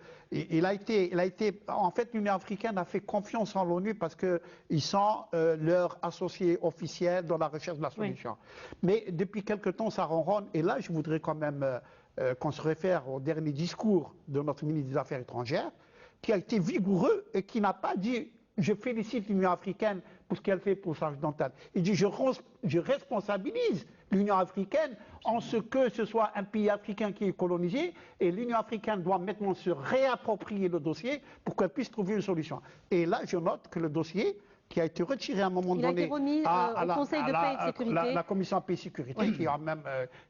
en fait, l'Union africaine a fait confiance en l'ONU parce qu'ils sont leurs associés officiels dans la recherche de la solution. Oui. Mais depuis quelque temps, ça ronronne, et là, je voudrais quand même qu'on se réfère au dernier discours de notre ministre des Affaires étrangères, qui a été vigoureux et qui n'a pas dit « je félicite l'Union africaine pour ce qu'elle fait pour le Sahara occidental ». Il dit « je responsabilise l'Union africaine en ce que ce soit un pays africain qui est colonisé et l'Union africaine doit maintenant se réapproprier le dossier pour qu'elle puisse trouver une solution ». Et là, je note que le dossier qui a été retiré à un moment donné à Conseil de paix et de sécurité. La Commission paix et sécurité,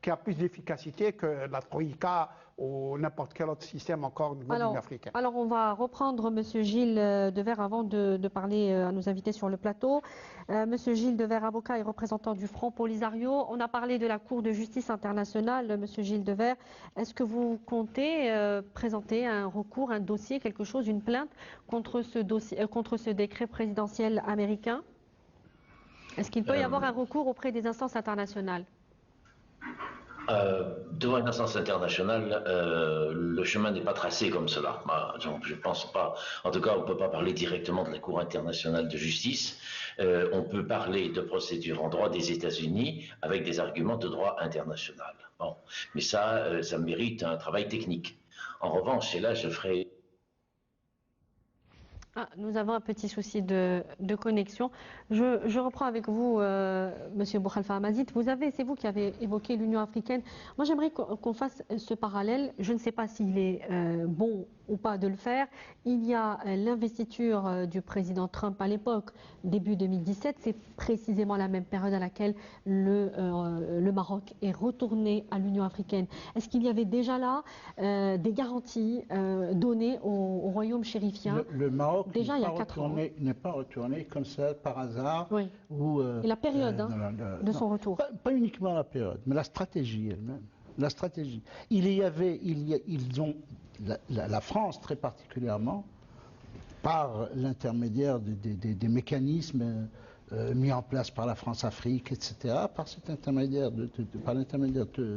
qui a plus d'efficacité que la Troïka ou n'importe quel autre système encore au niveau de l'Union africaine. Alors on va reprendre M. Gilles Devers avant de parler à nos invités sur le plateau. M. Gilles Devers, avocat et représentant du Front Polisario. On a parlé de la Cour de justice internationale. M. Gilles Devers, est-ce que vous comptez présenter un recours, un dossier, quelque chose, une plainte contre ce décret présidentiel américain? Est-ce qu'il peut y avoir un recours auprès des instances internationales? Devant une instance internationale, le chemin n'est pas tracé comme cela. Je ne pense pas. En tout cas, on ne peut pas parler directement de la Cour internationale de justice. On peut parler de procédure en droit des États-Unis avec des arguments de droit international. Bon. Mais ça mérite un travail technique. En revanche, et là, je ferai... nous avons un petit souci de connexion. Je reprends avec vous, Monsieur Boukhalifa Amazit. C'est vous qui avez évoqué l'Union africaine. Moi, j'aimerais qu'on fasse ce parallèle. Je ne sais pas s'il est bon ou pas de le faire. Il y a l'investiture du président Trump à l'époque, début 2017. C'est précisément la même période à laquelle le Maroc est retourné à l'Union africaine. Est-ce qu'il y avait déjà là des garanties données au royaume chérifien? Le Maroc déjà il y a 4 ans. N'est pas retourné comme ça par hasard. Oui. Et la période de son retour. Pas uniquement la période, mais la stratégie elle-même. La stratégie. La France très particulièrement, par l'intermédiaire des mécanismes mis en place par la France-Afrique, etc., par l'intermédiaire de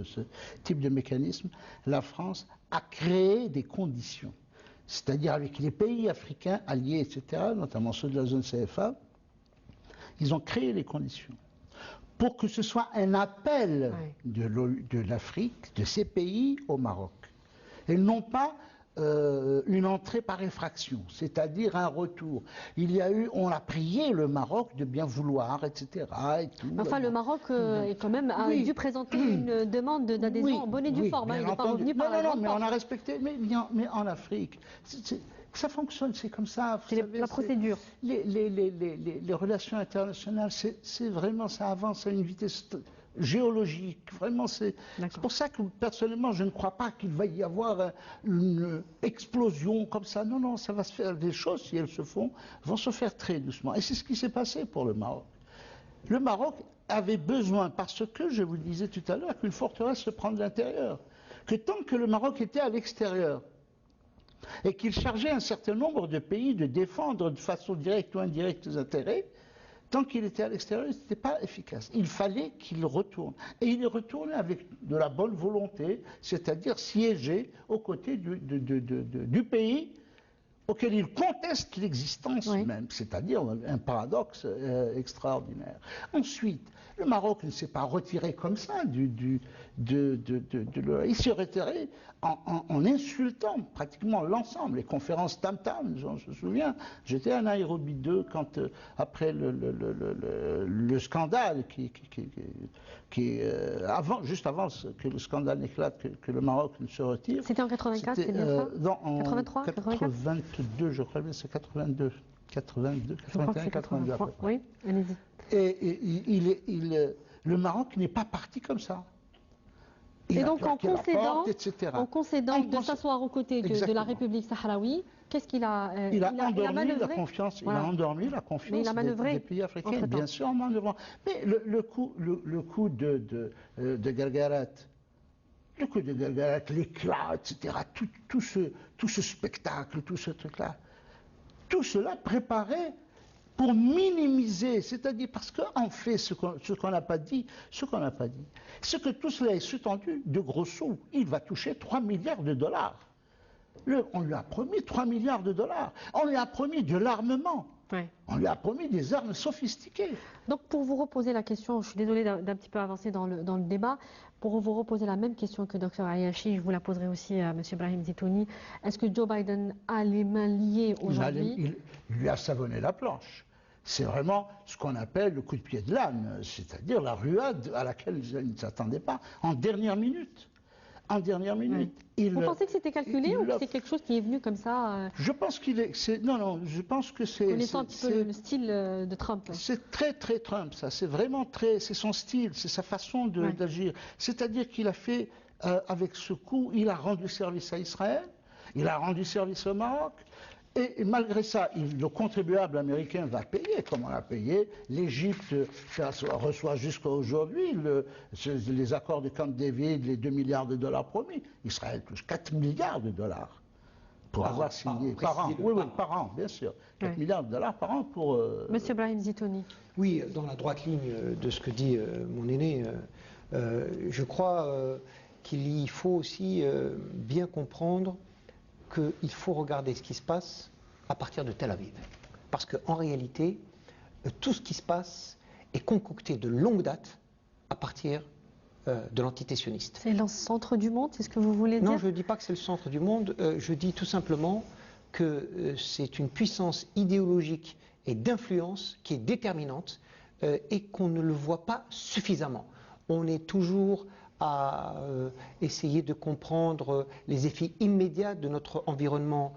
ce type de mécanisme, la France a créé des conditions. C'est-à-dire avec les pays africains alliés, etc., notamment ceux de la zone CFA, ils ont créé les conditions pour que ce soit un appel de l'Afrique, de ces pays au Maroc. Et non pas une entrée par effraction, c'est-à-dire un retour. On a prié le Maroc de bien vouloir, etc. Et tout, enfin, le Maroc a dû présenter une demande d'adhésion en bonne et due forme. Il n'est pas revenu par la grande porte. Mais on a respecté. Mais en Afrique, Ça fonctionne, c'est comme ça. C'est la procédure. Les relations internationales, c'est vraiment, ça avance à une vitesse géologique. Vraiment, c'est pour ça que personnellement, je ne crois pas qu'il va y avoir une explosion comme ça. Non, non, ça va se faire. Des choses, si elles se font, vont se faire très doucement. Et c'est ce qui s'est passé pour le Maroc. Le Maroc avait besoin, parce que, je vous le disais tout à l'heure, qu'une forteresse se prend de l'intérieur. Que tant que le Maroc était à l'extérieur, et qu'il chargeait un certain nombre de pays de défendre de façon directe ou indirecte ses intérêts, tant qu'il était à l'extérieur, il n'était pas efficace. Il fallait qu'il retourne. Et il est retourné avec de la bonne volonté, c'est-à-dire siéger aux côtés du pays auquel il conteste l'existence même, c'est-à-dire un paradoxe extraordinaire. Ensuite, le Maroc ne s'est pas retiré comme ça il s'est retiré en insultant pratiquement l'ensemble, les conférences tam-tam, je me souviens, j'étais à Nairobi 2 quand, après le scandale juste avant que le scandale n'éclate, que le Maroc ne se retire. C'était en 84, c'est bien ça? En 83, 82, je crois bien, c'est 82, 81, 82 à peu près. Oui, allez-y. Et le Maroc n'est pas parti comme ça. Et donc en concédant de s'asseoir aux côtés de la République sahraoui, qu'est-ce qu'il a il a endormi la confiance, il a endormi la confiance des pays africains, bien sûr en manœuvrant. Mais le coup de Gargarat, l'éclat, etc., tout ce spectacle, tout ce truc-là, tout cela préparait pour minimiser, c'est-à-dire parce qu'en fait, ce qu'on n'a pas dit, c'est que tout cela est sous-tendu de gros sous. Il va toucher 3 milliards de dollars. On lui a promis 3 milliards de dollars. On lui a promis de l'armement. Oui. On lui a promis des armes sophistiquées. Donc pour vous reposer la question, je suis désolée d'un petit peu avancer dans le débat, pour vous reposer la même question que Dr Ayashi, je vous la poserai aussi à M. Brahim Zitouni. Est-ce que Joe Biden a les mains liées aujourd'hui? Il lui a savonné la planche. C'est vraiment ce qu'on appelle le coup de pied de l'âne, c'est-à-dire la ruade à laquelle il ne s'attendait pas, en dernière minute. En dernière minute. Oui. Vous pensez que c'était calculé ou que c'est quelque chose qui est venu comme ça Je pense qu'il est... Non, je pense que c'est... Connaissant un petit peu le style de Trump. C'est très très Trump, ça. C'est vraiment très... C'est son style, c'est sa façon d'agir. C'est-à-dire qu'il a fait, avec ce coup, il a rendu service à Israël, il a rendu service au Maroc, et malgré ça, le contribuable américain va payer, comme on l'a payé. L'Égypte reçoit jusqu'à aujourd'hui les accords de Camp David, les 2 milliards de dollars promis. Israël touche 4 milliards de dollars pour avoir signé. Par an, par an, bien sûr. 4 milliards de dollars par an pour... Monsieur Brahim Zitouni. Oui, dans la droite ligne de ce que dit mon aîné, je crois qu'il faut aussi bien comprendre qu'il faut regarder ce qui se passe à partir de Tel Aviv. Parce qu'en réalité, tout ce qui se passe est concocté de longue date à partir de l'entité sioniste. C'est le centre du monde, c'est ce que vous voulez dire? Non, je ne dis pas que c'est le centre du monde, je dis tout simplement que c'est une puissance idéologique et d'influence qui est déterminante et qu'on ne le voit pas suffisamment. On est toujours à essayer de comprendre les effets immédiats de notre environnement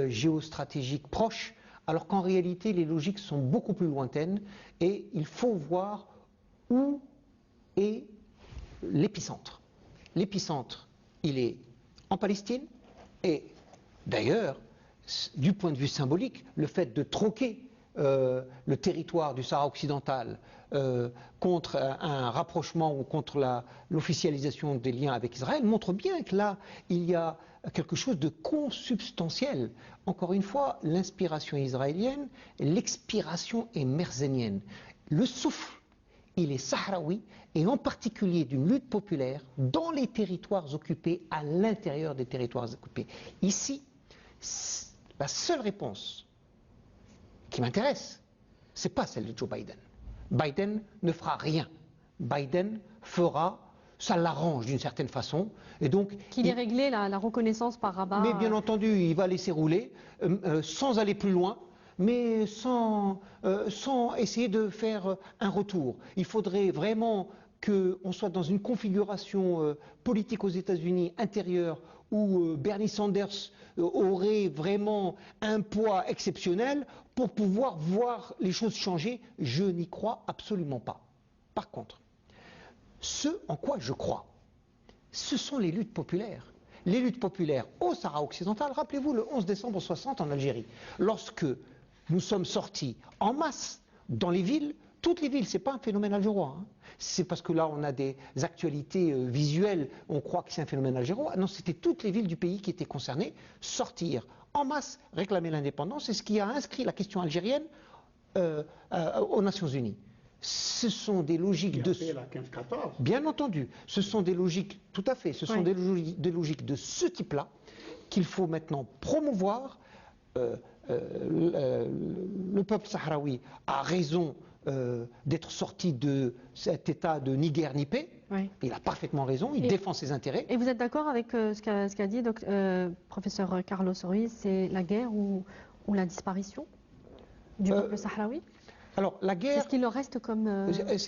géostratégique proche, alors qu'en réalité les logiques sont beaucoup plus lointaines et il faut voir où est l'épicentre. L'épicentre, il est en Palestine et d'ailleurs, du point de vue symbolique, le fait de troquer le territoire du Sahara occidental contre un rapprochement ou contre l'officialisation des liens avec Israël montre bien que là, il y a quelque chose de consubstantiel. Encore une fois, l'inspiration israélienne, l'expiration est merzénienne. Le souffle, il est sahraoui et en particulier d'une lutte populaire dans les territoires occupés, à l'intérieur des territoires occupés. Ici, la seule réponse qui m'intéresse, c'est pas celle de Joe Biden. Biden ne fera rien. Biden fera, ça l'arrange d'une certaine façon, et donc qu'il ait réglé la reconnaissance par Rabat. Mais bien entendu, il va laisser rouler, sans aller plus loin, mais sans essayer de faire un retour. Il faudrait vraiment qu'on soit dans une configuration politique aux États-Unis intérieure où Bernie Sanders aurait vraiment un poids exceptionnel pour pouvoir voir les choses changer, je n'y crois absolument pas. Par contre, ce en quoi je crois, ce sont les luttes populaires. Les luttes populaires au Sahara occidental, rappelez-vous le 11 décembre 60 en Algérie, lorsque nous sommes sortis en masse dans les villes, toutes les villes, ce n'est pas un phénomène algérois, hein. C'est parce que là on a des actualités visuelles, on croit que c'est un phénomène algérois. Non, c'était toutes les villes du pays qui étaient concernées, sortir en masse, réclamer l'indépendance, c'est ce qui a inscrit la question algérienne aux Nations Unies. Ce sont des logiques de... Bien entendu, ce sont des logiques, tout à fait, ce sont des logiques de ce type-là qu'il faut maintenant promouvoir. Le peuple sahraoui a raison d'être sorti de cet état de ni guerre ni paix. Oui. Il a parfaitement raison, il défend ses intérêts. Et vous êtes d'accord avec ce qu'a dit professeur Carlos Ruiz, c'est la guerre ou la disparition du peuple sahraoui? Alors la guerre... Est-ce qu'il leur reste comme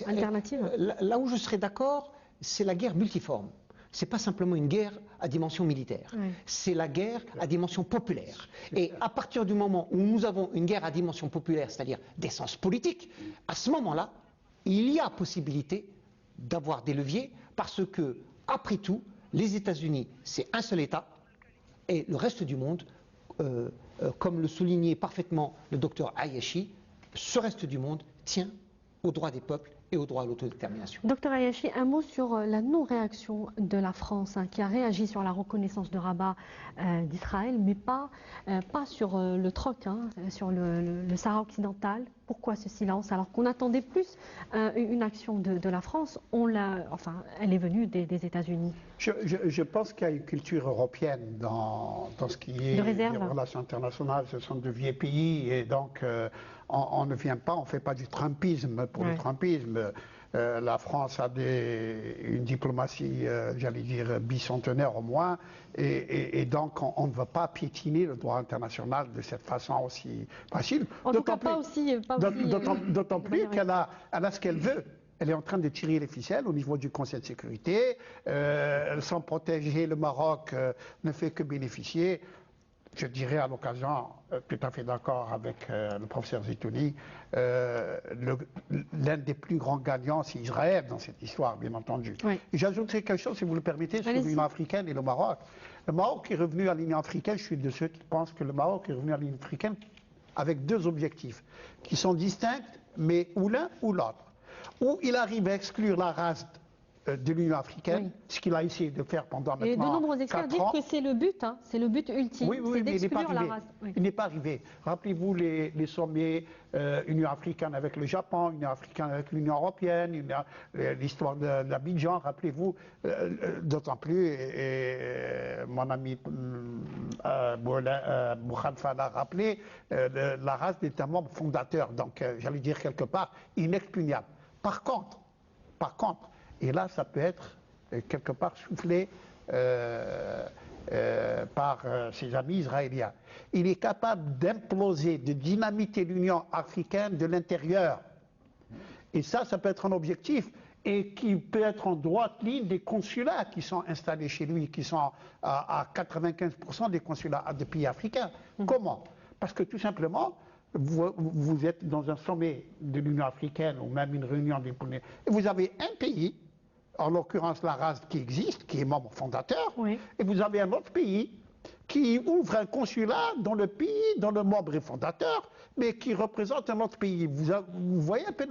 alternative? Là où je serais d'accord, c'est la guerre multiforme. Ce n'est pas simplement une guerre à dimension militaire, c'est la guerre à dimension populaire. Et à partir du moment où nous avons une guerre à dimension populaire, c'est-à-dire d'essence politique, à ce moment-là, il y a possibilité d'avoir des leviers parce que, après tout, les États-Unis, c'est un seul État et le reste du monde, comme le soulignait parfaitement le docteur Ayashi, ce reste du monde tient aux droits des peuples et au droit à l'autodétermination. Docteur Ayashi, un mot sur la non-réaction de la France qui a réagi sur la reconnaissance de Rabat d'Israël, mais pas sur le troc, sur le Sahara occidental. Pourquoi ce silence alors qu'on attendait plus une action de la France? Elle est venue des États-Unis. Je pense qu'il y a une culture européenne dans ce qui est les relations internationales. Ce sont de vieux pays et donc on ne vient pas, on ne fait pas du trumpisme pour le trumpisme. La France a une diplomatie, j'allais dire, bicentenaire au moins, et donc on ne va pas piétiner le droit international de cette façon aussi facile. En tout cas, pas aussi d'autant plus qu'elle a ce qu'elle veut. Elle est en train de tirer les ficelles au niveau du Conseil de sécurité. Sans protéger le Maroc ne fait que bénéficier. Je dirais à l'occasion, tout à fait d'accord avec le professeur Zitouni, l'un des plus grands gagnants, c'est Israël dans cette histoire, bien entendu. Oui. Et j'ajouterai quelque chose, si vous le permettez, sur l'Union africaine et le Maroc. Le Maroc est revenu à l'Union africaine, je suis de ceux qui pensent que le Maroc est revenu à l'Union africaine avec deux objectifs, qui sont distincts, mais ou l'un ou l'autre. Où il arrive à exclure la race de l'Union africaine, ce qu'il a essayé de faire pendant maintenant 4 ans. Et de nombreux experts disent que c'est le but ultime, c'est d'exclure la race. Oui. Il n'est pas arrivé. Rappelez-vous les sommets Union africaine avec le Japon, Union africaine avec l'Union européenne, l'histoire d'Abidjan, rappelez-vous, d'autant plus, et mon ami Boukhadfa l'a rappelé, la race est un membre fondateur, donc j'allais dire quelque part inexpugnable. Par contre, et là, ça peut être quelque part soufflé par ses amis israéliens. Il est capable d'imploser, de dynamiter l'Union africaine de l'intérieur. Et ça peut être un objectif et qui peut être en droite ligne des consulats qui sont installés chez lui, qui sont à 95% des consulats de pays africains. Comment? Parce que tout simplement, vous êtes dans un sommet de l'Union africaine ou même une réunion des pays, et vous avez un pays, en l'occurrence la race qui existe, qui est membre fondateur, et vous avez un autre pays qui ouvre un consulat dans le pays dont le membre est fondateur, mais qui représente un autre pays. Vous voyez un peu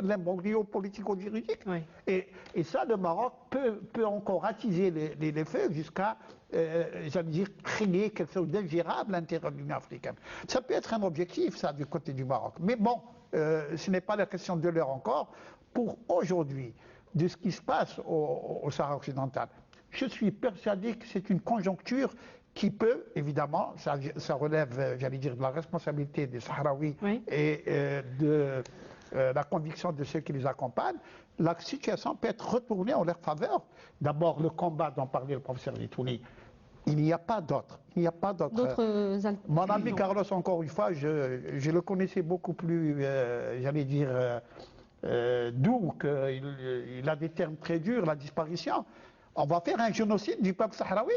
l'imbroglio politico-juridique, et ça, le Maroc peut encore attiser les feux jusqu'à, j'allais dire, créer quelque chose d'ingérable à l'intérieur de l'Union africaine. Ça peut être un objectif, ça, du côté du Maroc. Mais bon, ce n'est pas la question de l'heure encore. Pour aujourd'hui, de ce qui se passe au Sahara occidental, je suis persuadé que c'est une conjoncture qui peut, évidemment, ça relève, j'allais dire, de la responsabilité des Sahraouis et de la conviction de ceux qui les accompagnent, la situation peut être retournée en leur faveur. D'abord, le combat dont parlait le professeur Zitouni, il n'y a pas d'autre. Il n'y a pas d'autre. Mon ami Carlos, encore une fois, je le connaissais beaucoup plus, j'allais dire, doux, qu'il a des termes très durs, la disparition. On va faire un génocide du peuple sahraoui.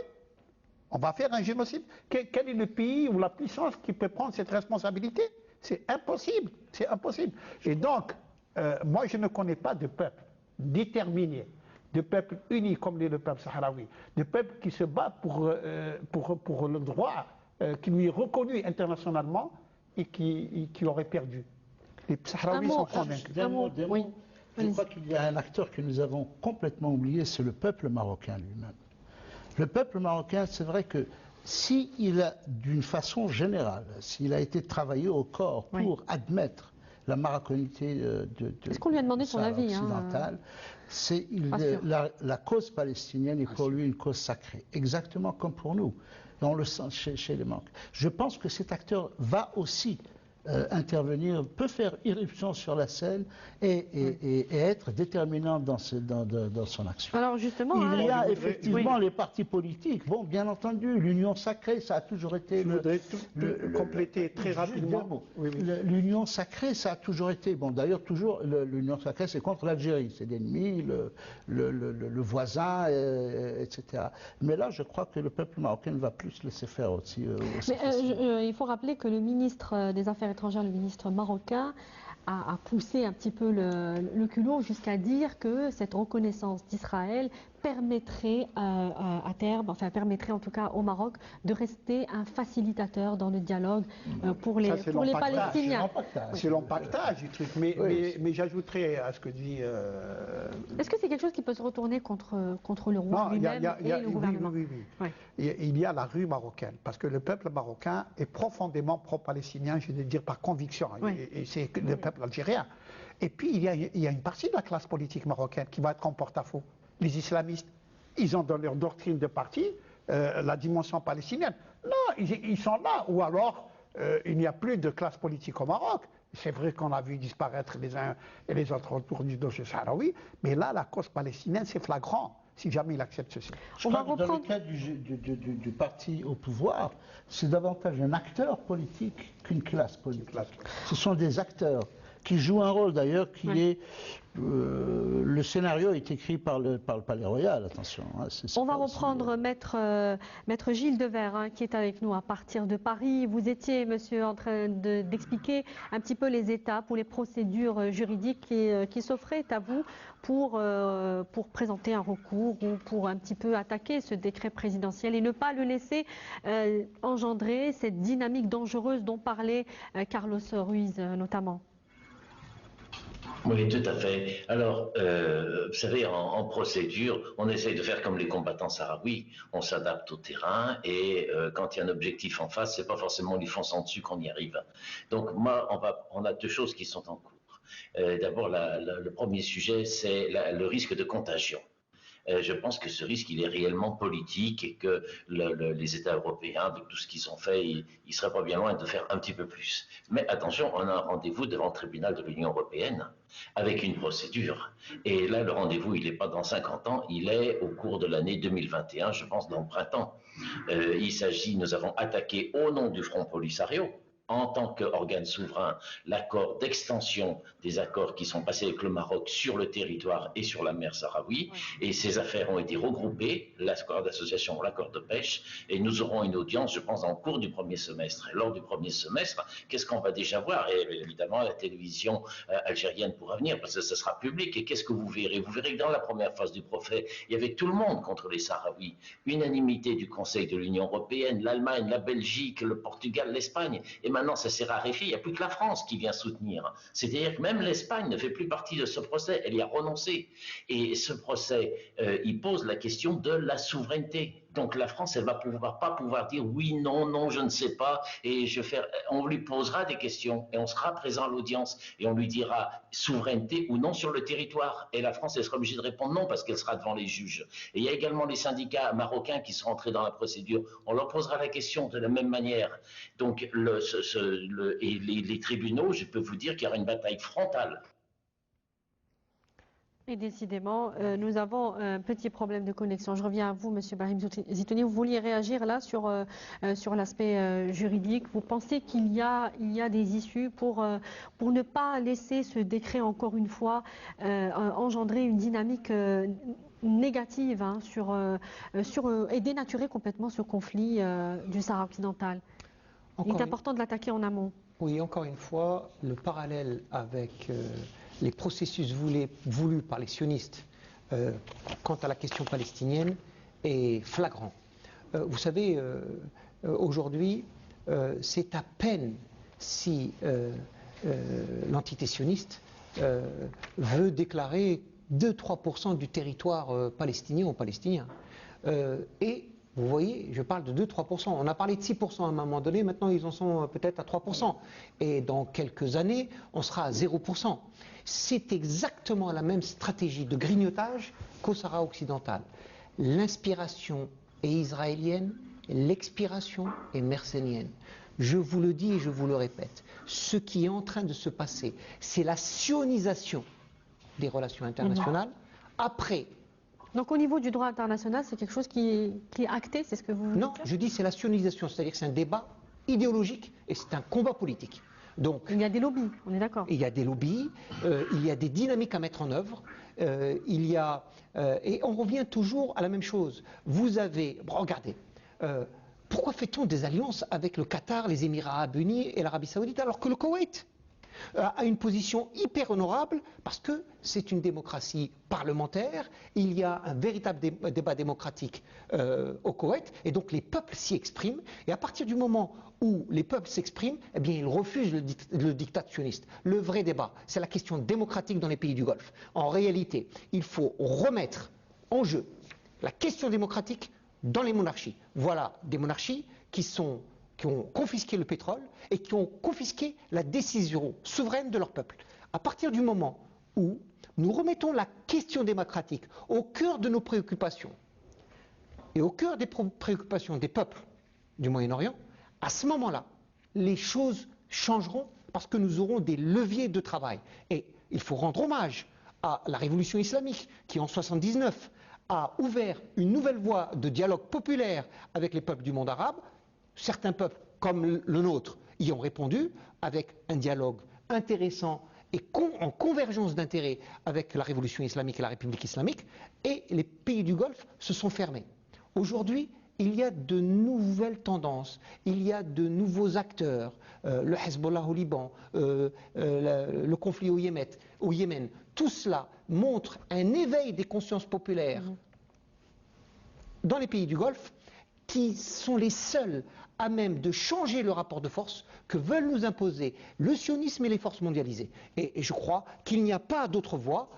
On va faire un génocide. Quel est le pays ou la puissance qui peut prendre cette responsabilité? C'est impossible, c'est impossible. Et donc, moi je ne connais pas de peuple déterminé, de peuple uni comme le peuple sahraoui, de peuple qui se bat pour le droit qui lui est reconnu internationalement et qui aurait perdu. Les Sahraouis sont convaincus. Oui. Je crois qu'il y a un acteur que nous avons complètement oublié, c'est le peuple marocain lui-même. Le peuple marocain, c'est vrai que s'il a, d'une façon générale, s'il a été travaillé au corps pour admettre la marocanité Est-ce qu'on lui a demandé son avis occidentale, la cause palestinienne est pour lui une cause sacrée, exactement comme pour nous. Et on le sent chez les Marocains. Je pense que cet acteur va aussi intervenir, peut faire irruption sur la scène et être déterminant dans son action. Alors justement, il y a effectivement les partis politiques. Bon, bien entendu, l'union sacrée, ça a toujours été... Je voudrais compléter très rapidement. L'union sacrée, ça a toujours été... Bon, d'ailleurs, toujours, l'union sacrée, c'est contre l'Algérie. C'est l'ennemi, le voisin, etc. Mais là, je crois que le peuple marocain va plus laisser faire aussi. Il faut rappeler que le ministre des Affaires étrangères, le ministre marocain, a poussé un petit peu le culot jusqu'à dire que cette reconnaissance d'Israël permettrait à terme, enfin permettrait en tout cas au Maroc de rester un facilitateur dans le dialogue pour les Palestiniens. C'est l'empactage du truc, mais j'ajouterais à ce que dit... Est-ce que c'est quelque chose qui peut se retourner contre le roi lui-même et le gouvernement? Oui. Il y a la rue marocaine, parce que le peuple marocain est profondément pro-palestinien, je vais dire par conviction, et c'est le peuple algérien. Et puis il y a une partie de la classe politique marocaine qui va être en porte-à-faux. Les islamistes, ils ont dans leur doctrine de parti la dimension palestinienne. Non, ils sont là. Ou alors, il n'y a plus de classe politique au Maroc. C'est vrai qu'on a vu disparaître les uns et les autres autour du dossier sahraoui, mais là, la cause palestinienne, c'est flagrant, si jamais il accepte ceci. Je crois que dans le cas du parti au pouvoir, c'est davantage un acteur politique qu'une classe politique. Ce sont des acteurs qui jouent un rôle d'ailleurs qui est... le scénario est écrit par le Palais Royal, attention. On va reprendre Maître Gilles Devers, qui est avec nous à partir de Paris. Vous étiez, monsieur, en train d'expliquer un petit peu les étapes ou les procédures juridiques qui s'offraient à vous pour présenter un recours ou pour un petit peu attaquer ce décret présidentiel et ne pas le laisser engendrer cette dynamique dangereuse dont parlait Carlos Ruiz notamment. Oui, tout à fait. Alors, vous savez, en procédure, on essaye de faire comme les combattants sahraouis. On s'adapte au terrain et quand il y a un objectif en face, c'est pas forcément lui fonçant dessus qu'on y arrive. Donc, moi, on a deux choses qui sont en cours. D'abord, le premier sujet, c'est le risque de contagion. Je pense que ce risque, il est réellement politique et que les États européens, avec tout ce qu'ils ont fait, ils seraient pas bien loin de faire un petit peu plus. Mais attention, on a un rendez-vous devant le tribunal de l'Union européenne avec une procédure. Et là, le rendez-vous, il n'est pas dans 50 ans, il est au cours de l'année 2021, je pense dans le printemps. Nous avons attaqué au nom du Front Polisario, en tant qu'organe souverain, l'accord d'extension des accords qui sont passés avec le Maroc sur le territoire et sur la mer Sahraoui. Et ces affaires ont été regroupées, l'accord d'association, l'accord de pêche, et nous aurons une audience, je pense, en cours du premier semestre. Et lors du premier semestre, qu'est-ce qu'on va déjà voir? Et évidemment, la télévision algérienne pourra venir, parce que ce sera public. Et qu'est-ce que vous verrez? Vous verrez que dans la première phase du procès, il y avait tout le monde contre les Sahraouis. Unanimité du Conseil de l'Union européenne, l'Allemagne, la Belgique, le Portugal, l'Espagne. Et maintenant, ça s'est raréfié, il n'y a plus que la France qui vient soutenir. C'est-à-dire que même l'Espagne ne fait plus partie de ce procès, elle y a renoncé. Et ce procès, il pose la question de la souveraineté. Donc la France, elle va pas pouvoir dire oui, non, je ne sais pas. Et on lui posera des questions et on sera présent à l'audience et on lui dira souveraineté ou non sur le territoire. Et la France, elle sera obligée de répondre non parce qu'elle sera devant les juges. Et il y a également les syndicats marocains qui sont entrés dans la procédure. On leur posera la question de la même manière. Donc les tribunaux, je peux vous dire qu'il y aura une bataille frontale. Et décidément, nous avons un petit problème de connexion. Je reviens à vous, Monsieur Brahim Zitouni. Vous vouliez réagir là sur l'aspect juridique. Vous pensez qu'il y a des issues pour ne pas laisser ce décret, encore une fois, engendrer une dynamique négative hein, et dénaturer complètement ce conflit du Sahara occidental. Il est important de l'attaquer en amont. Oui, encore une fois, le parallèle avec les processus voulus par les sionistes quant à la question palestinienne est flagrant. Vous savez, aujourd'hui, c'est à peine si l'entité sioniste veut déclarer 2-3% du territoire palestinien aux Palestiniens. Et vous voyez, je parle de 2-3%. On a parlé de 6% à un moment donné, maintenant ils en sont peut-être à 3%. Et dans quelques années, on sera à 0%. C'est exactement la même stratégie de grignotage qu'au Sahara occidental. L'inspiration est israélienne, l'expiration est mercénienne. Je vous le dis et je vous le répète, ce qui est en train de se passer, c'est la sionisation des relations internationales. Après. Donc au niveau du droit international, c'est quelque chose qui est acté, c'est ce que vous dites? Non, je dis c'est la sionisation, c'est-à-dire que c'est un débat idéologique et c'est un combat politique. Donc, il y a des lobbies, on est d'accord. Il y a des lobbies, il y a des dynamiques à mettre en œuvre, et on revient toujours à la même chose. Vous avez, regardez, pourquoi fait-on des alliances avec le Qatar, les Émirats Arabes Unis et l'Arabie Saoudite alors que le Koweït a une position hyper honorable parce que c'est une démocratie parlementaire, il y a un véritable débat démocratique au Koweït et donc les peuples s'y expriment et à partir du moment où les peuples s'expriment, eh bien ils refusent le diktat sioniste. Le vrai débat, c'est la question démocratique dans les pays du Golfe. En réalité, il faut remettre en jeu la question démocratique dans les monarchies. Voilà des monarchies qui ont confisqué le pétrole et qui ont confisqué la décision souveraine de leur peuple. À partir du moment où nous remettons la question démocratique au cœur de nos préoccupations et au cœur des préoccupations des peuples du Moyen-Orient, à ce moment-là, les choses changeront parce que nous aurons des leviers de travail. Et il faut rendre hommage à la révolution islamique qui, en 1979, a ouvert une nouvelle voie de dialogue populaire avec les peuples du monde arabe. Certains peuples, comme le nôtre, y ont répondu avec un dialogue intéressant et en convergence d'intérêts avec la révolution islamique et la République islamique, et les pays du Golfe se sont fermés. Aujourd'hui, il y a de nouvelles tendances, il y a de nouveaux acteurs, le Hezbollah au Liban, le conflit au Yémen, tout cela montre un éveil des consciences populaires dans les pays du Golfe qui sont les seuls à même de changer le rapport de force que veulent nous imposer le sionisme et les forces mondialisées. Et je crois qu'il n'y a pas d'autre voie,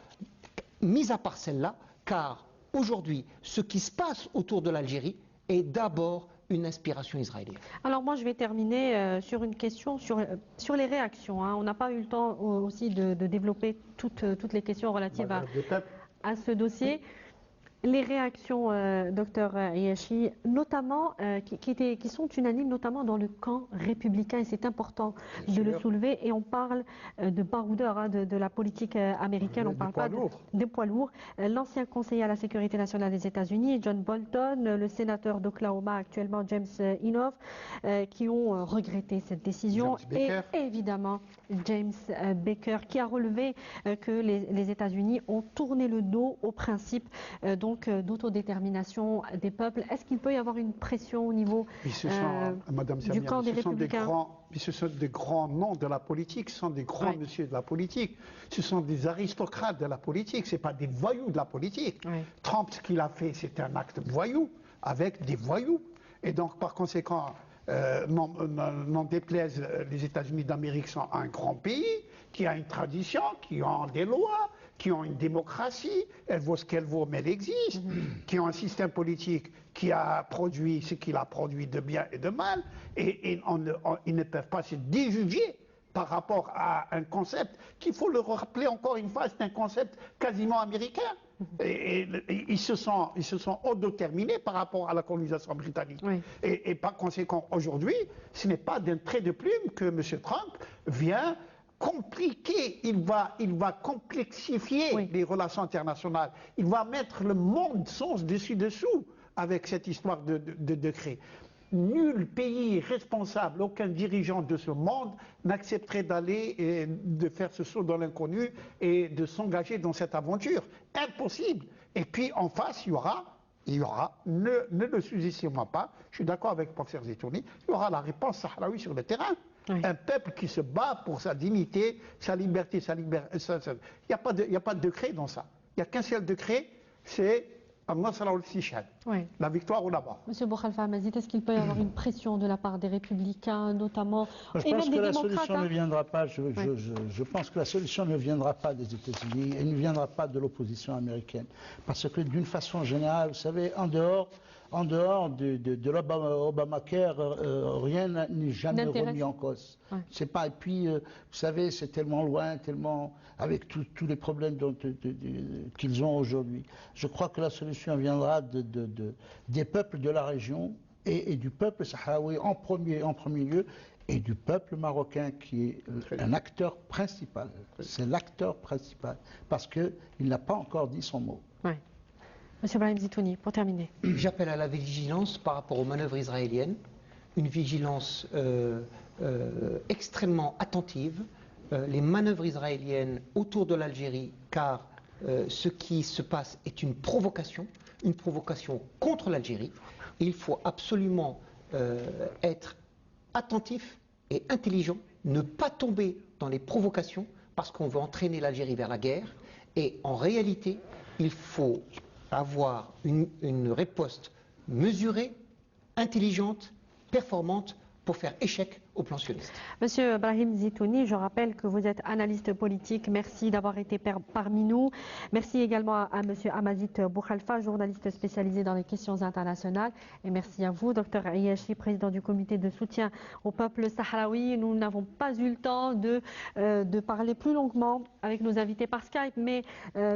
mis à part celle-là, car aujourd'hui, ce qui se passe autour de l'Algérie est d'abord une inspiration israélienne. Alors moi, je vais terminer sur une question sur les réactions. On n'a pas eu le temps aussi de développer toutes les questions relatives à ce dossier. Les réactions, docteur Ayachi, notamment, qui sont unanimes, notamment dans le camp républicain, et c'est important de le soulever, et on parle de baroudeurs, de la politique américaine, on ne parle pas des poids lourds. L'ancien conseiller à la sécurité nationale des États-Unis, John Bolton, le sénateur d'Oklahoma actuellement, James Inhofe, qui ont regretté cette décision, et évidemment James Baker, qui a relevé que les États-Unis ont tourné le dos au principe d'autodétermination des peuples. Est-ce qu'il peut y avoir une pression au niveau du camp des républicains? Ce sont des grands noms de la politique, ce sont des grands messieurs de la politique, ce sont des aristocrates de la politique, ce n'est pas des voyous de la politique. Trump, ce qu'il a fait, c'est un acte voyou avec des voyous. Et donc, par conséquent, n'en déplaise, les États-Unis d'Amérique sont un grand pays qui a une tradition, qui ont des lois, qui ont une démocratie, elle vaut ce qu'elle vaut, mais elle existe, qui ont un système politique qui a produit ce qu'il a produit de bien et de mal, et ils ne peuvent pas se déjuger par rapport à un concept qu'il faut le rappeler encore une fois, c'est un concept quasiment américain. Et ils se sont autodéterminés par rapport à la colonisation britannique. Et par conséquent, aujourd'hui, ce n'est pas d'un trait de plume que M. Trump vient compliquer, il va complexifier les relations internationales. Il va mettre le monde sens dessus-dessous avec cette histoire de décret. Nul pays responsable, aucun dirigeant de ce monde n'accepterait d'aller et de faire ce saut dans l'inconnu et de s'engager dans cette aventure. Impossible. Et puis en face, il y aura, ne le sous-estimez pas, je suis d'accord avec le professeur Zitouni, il y aura la réponse sahraoui sur le terrain. Oui. Un peuple qui se bat pour sa dignité, sa liberté, il n'y a pas de décret dans ça. Il n'y a qu'un seul décret, c'est oui. La victoire ou la mort. Monsieur Boukhalifa Amazit, est-ce qu'il peut y avoir une pression de la part des républicains, notamment, je pense que la solution ne viendra pas. Je pense que la solution ne viendra pas des États-Unis et ne viendra pas de l'opposition américaine, parce que d'une façon générale, vous savez, en dehors de l'Obamacare, rien n'est jamais remis en cause. Ouais. C'est pas, et puis, vous savez, c'est tellement loin, tellement avec tous les problèmes qu'ils ont aujourd'hui. Je crois que la solution viendra des peuples de la région et du peuple sahraoui en premier lieu, et du peuple marocain qui est un acteur principal. C'est l'acteur principal, parce qu'il n'a pas encore dit son mot. Ouais. Monsieur Brahim Zitouni, pour terminer. J'appelle à la vigilance par rapport aux manœuvres israéliennes, une vigilance extrêmement attentive. Les manœuvres israéliennes autour de l'Algérie, car ce qui se passe est une provocation contre l'Algérie. Il faut absolument être attentif et intelligent, ne pas tomber dans les provocations parce qu'on veut entraîner l'Algérie vers la guerre. Et en réalité, il faut avoir une riposte mesurée, intelligente, performante pour faire échec au plan sioniste. Monsieur Brahim Zitouni, je rappelle que vous êtes analyste politique. Merci d'avoir été parmi nous. Merci également à monsieur Amazit Boukhalifa, journaliste spécialisé dans les questions internationales. Et merci à vous, docteur Ayachi, président du comité de soutien au peuple sahraoui. Nous n'avons pas eu le temps de parler plus longuement avec nos invités par Skype, mais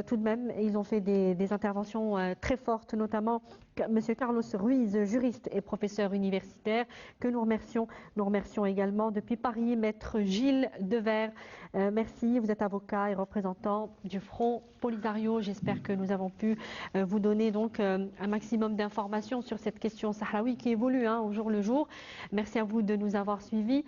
tout de même, ils ont fait des interventions très fortes, notamment monsieur Carlos Ruiz, juriste et professeur universitaire, que nous remercions également depuis Paris, maître Gilles Devers. Merci, vous êtes avocat et représentant du Front Polisario. J'espère que nous avons pu vous donner donc un maximum d'informations sur cette question sahraoui qui évolue au jour le jour. Merci à vous de nous avoir suivis.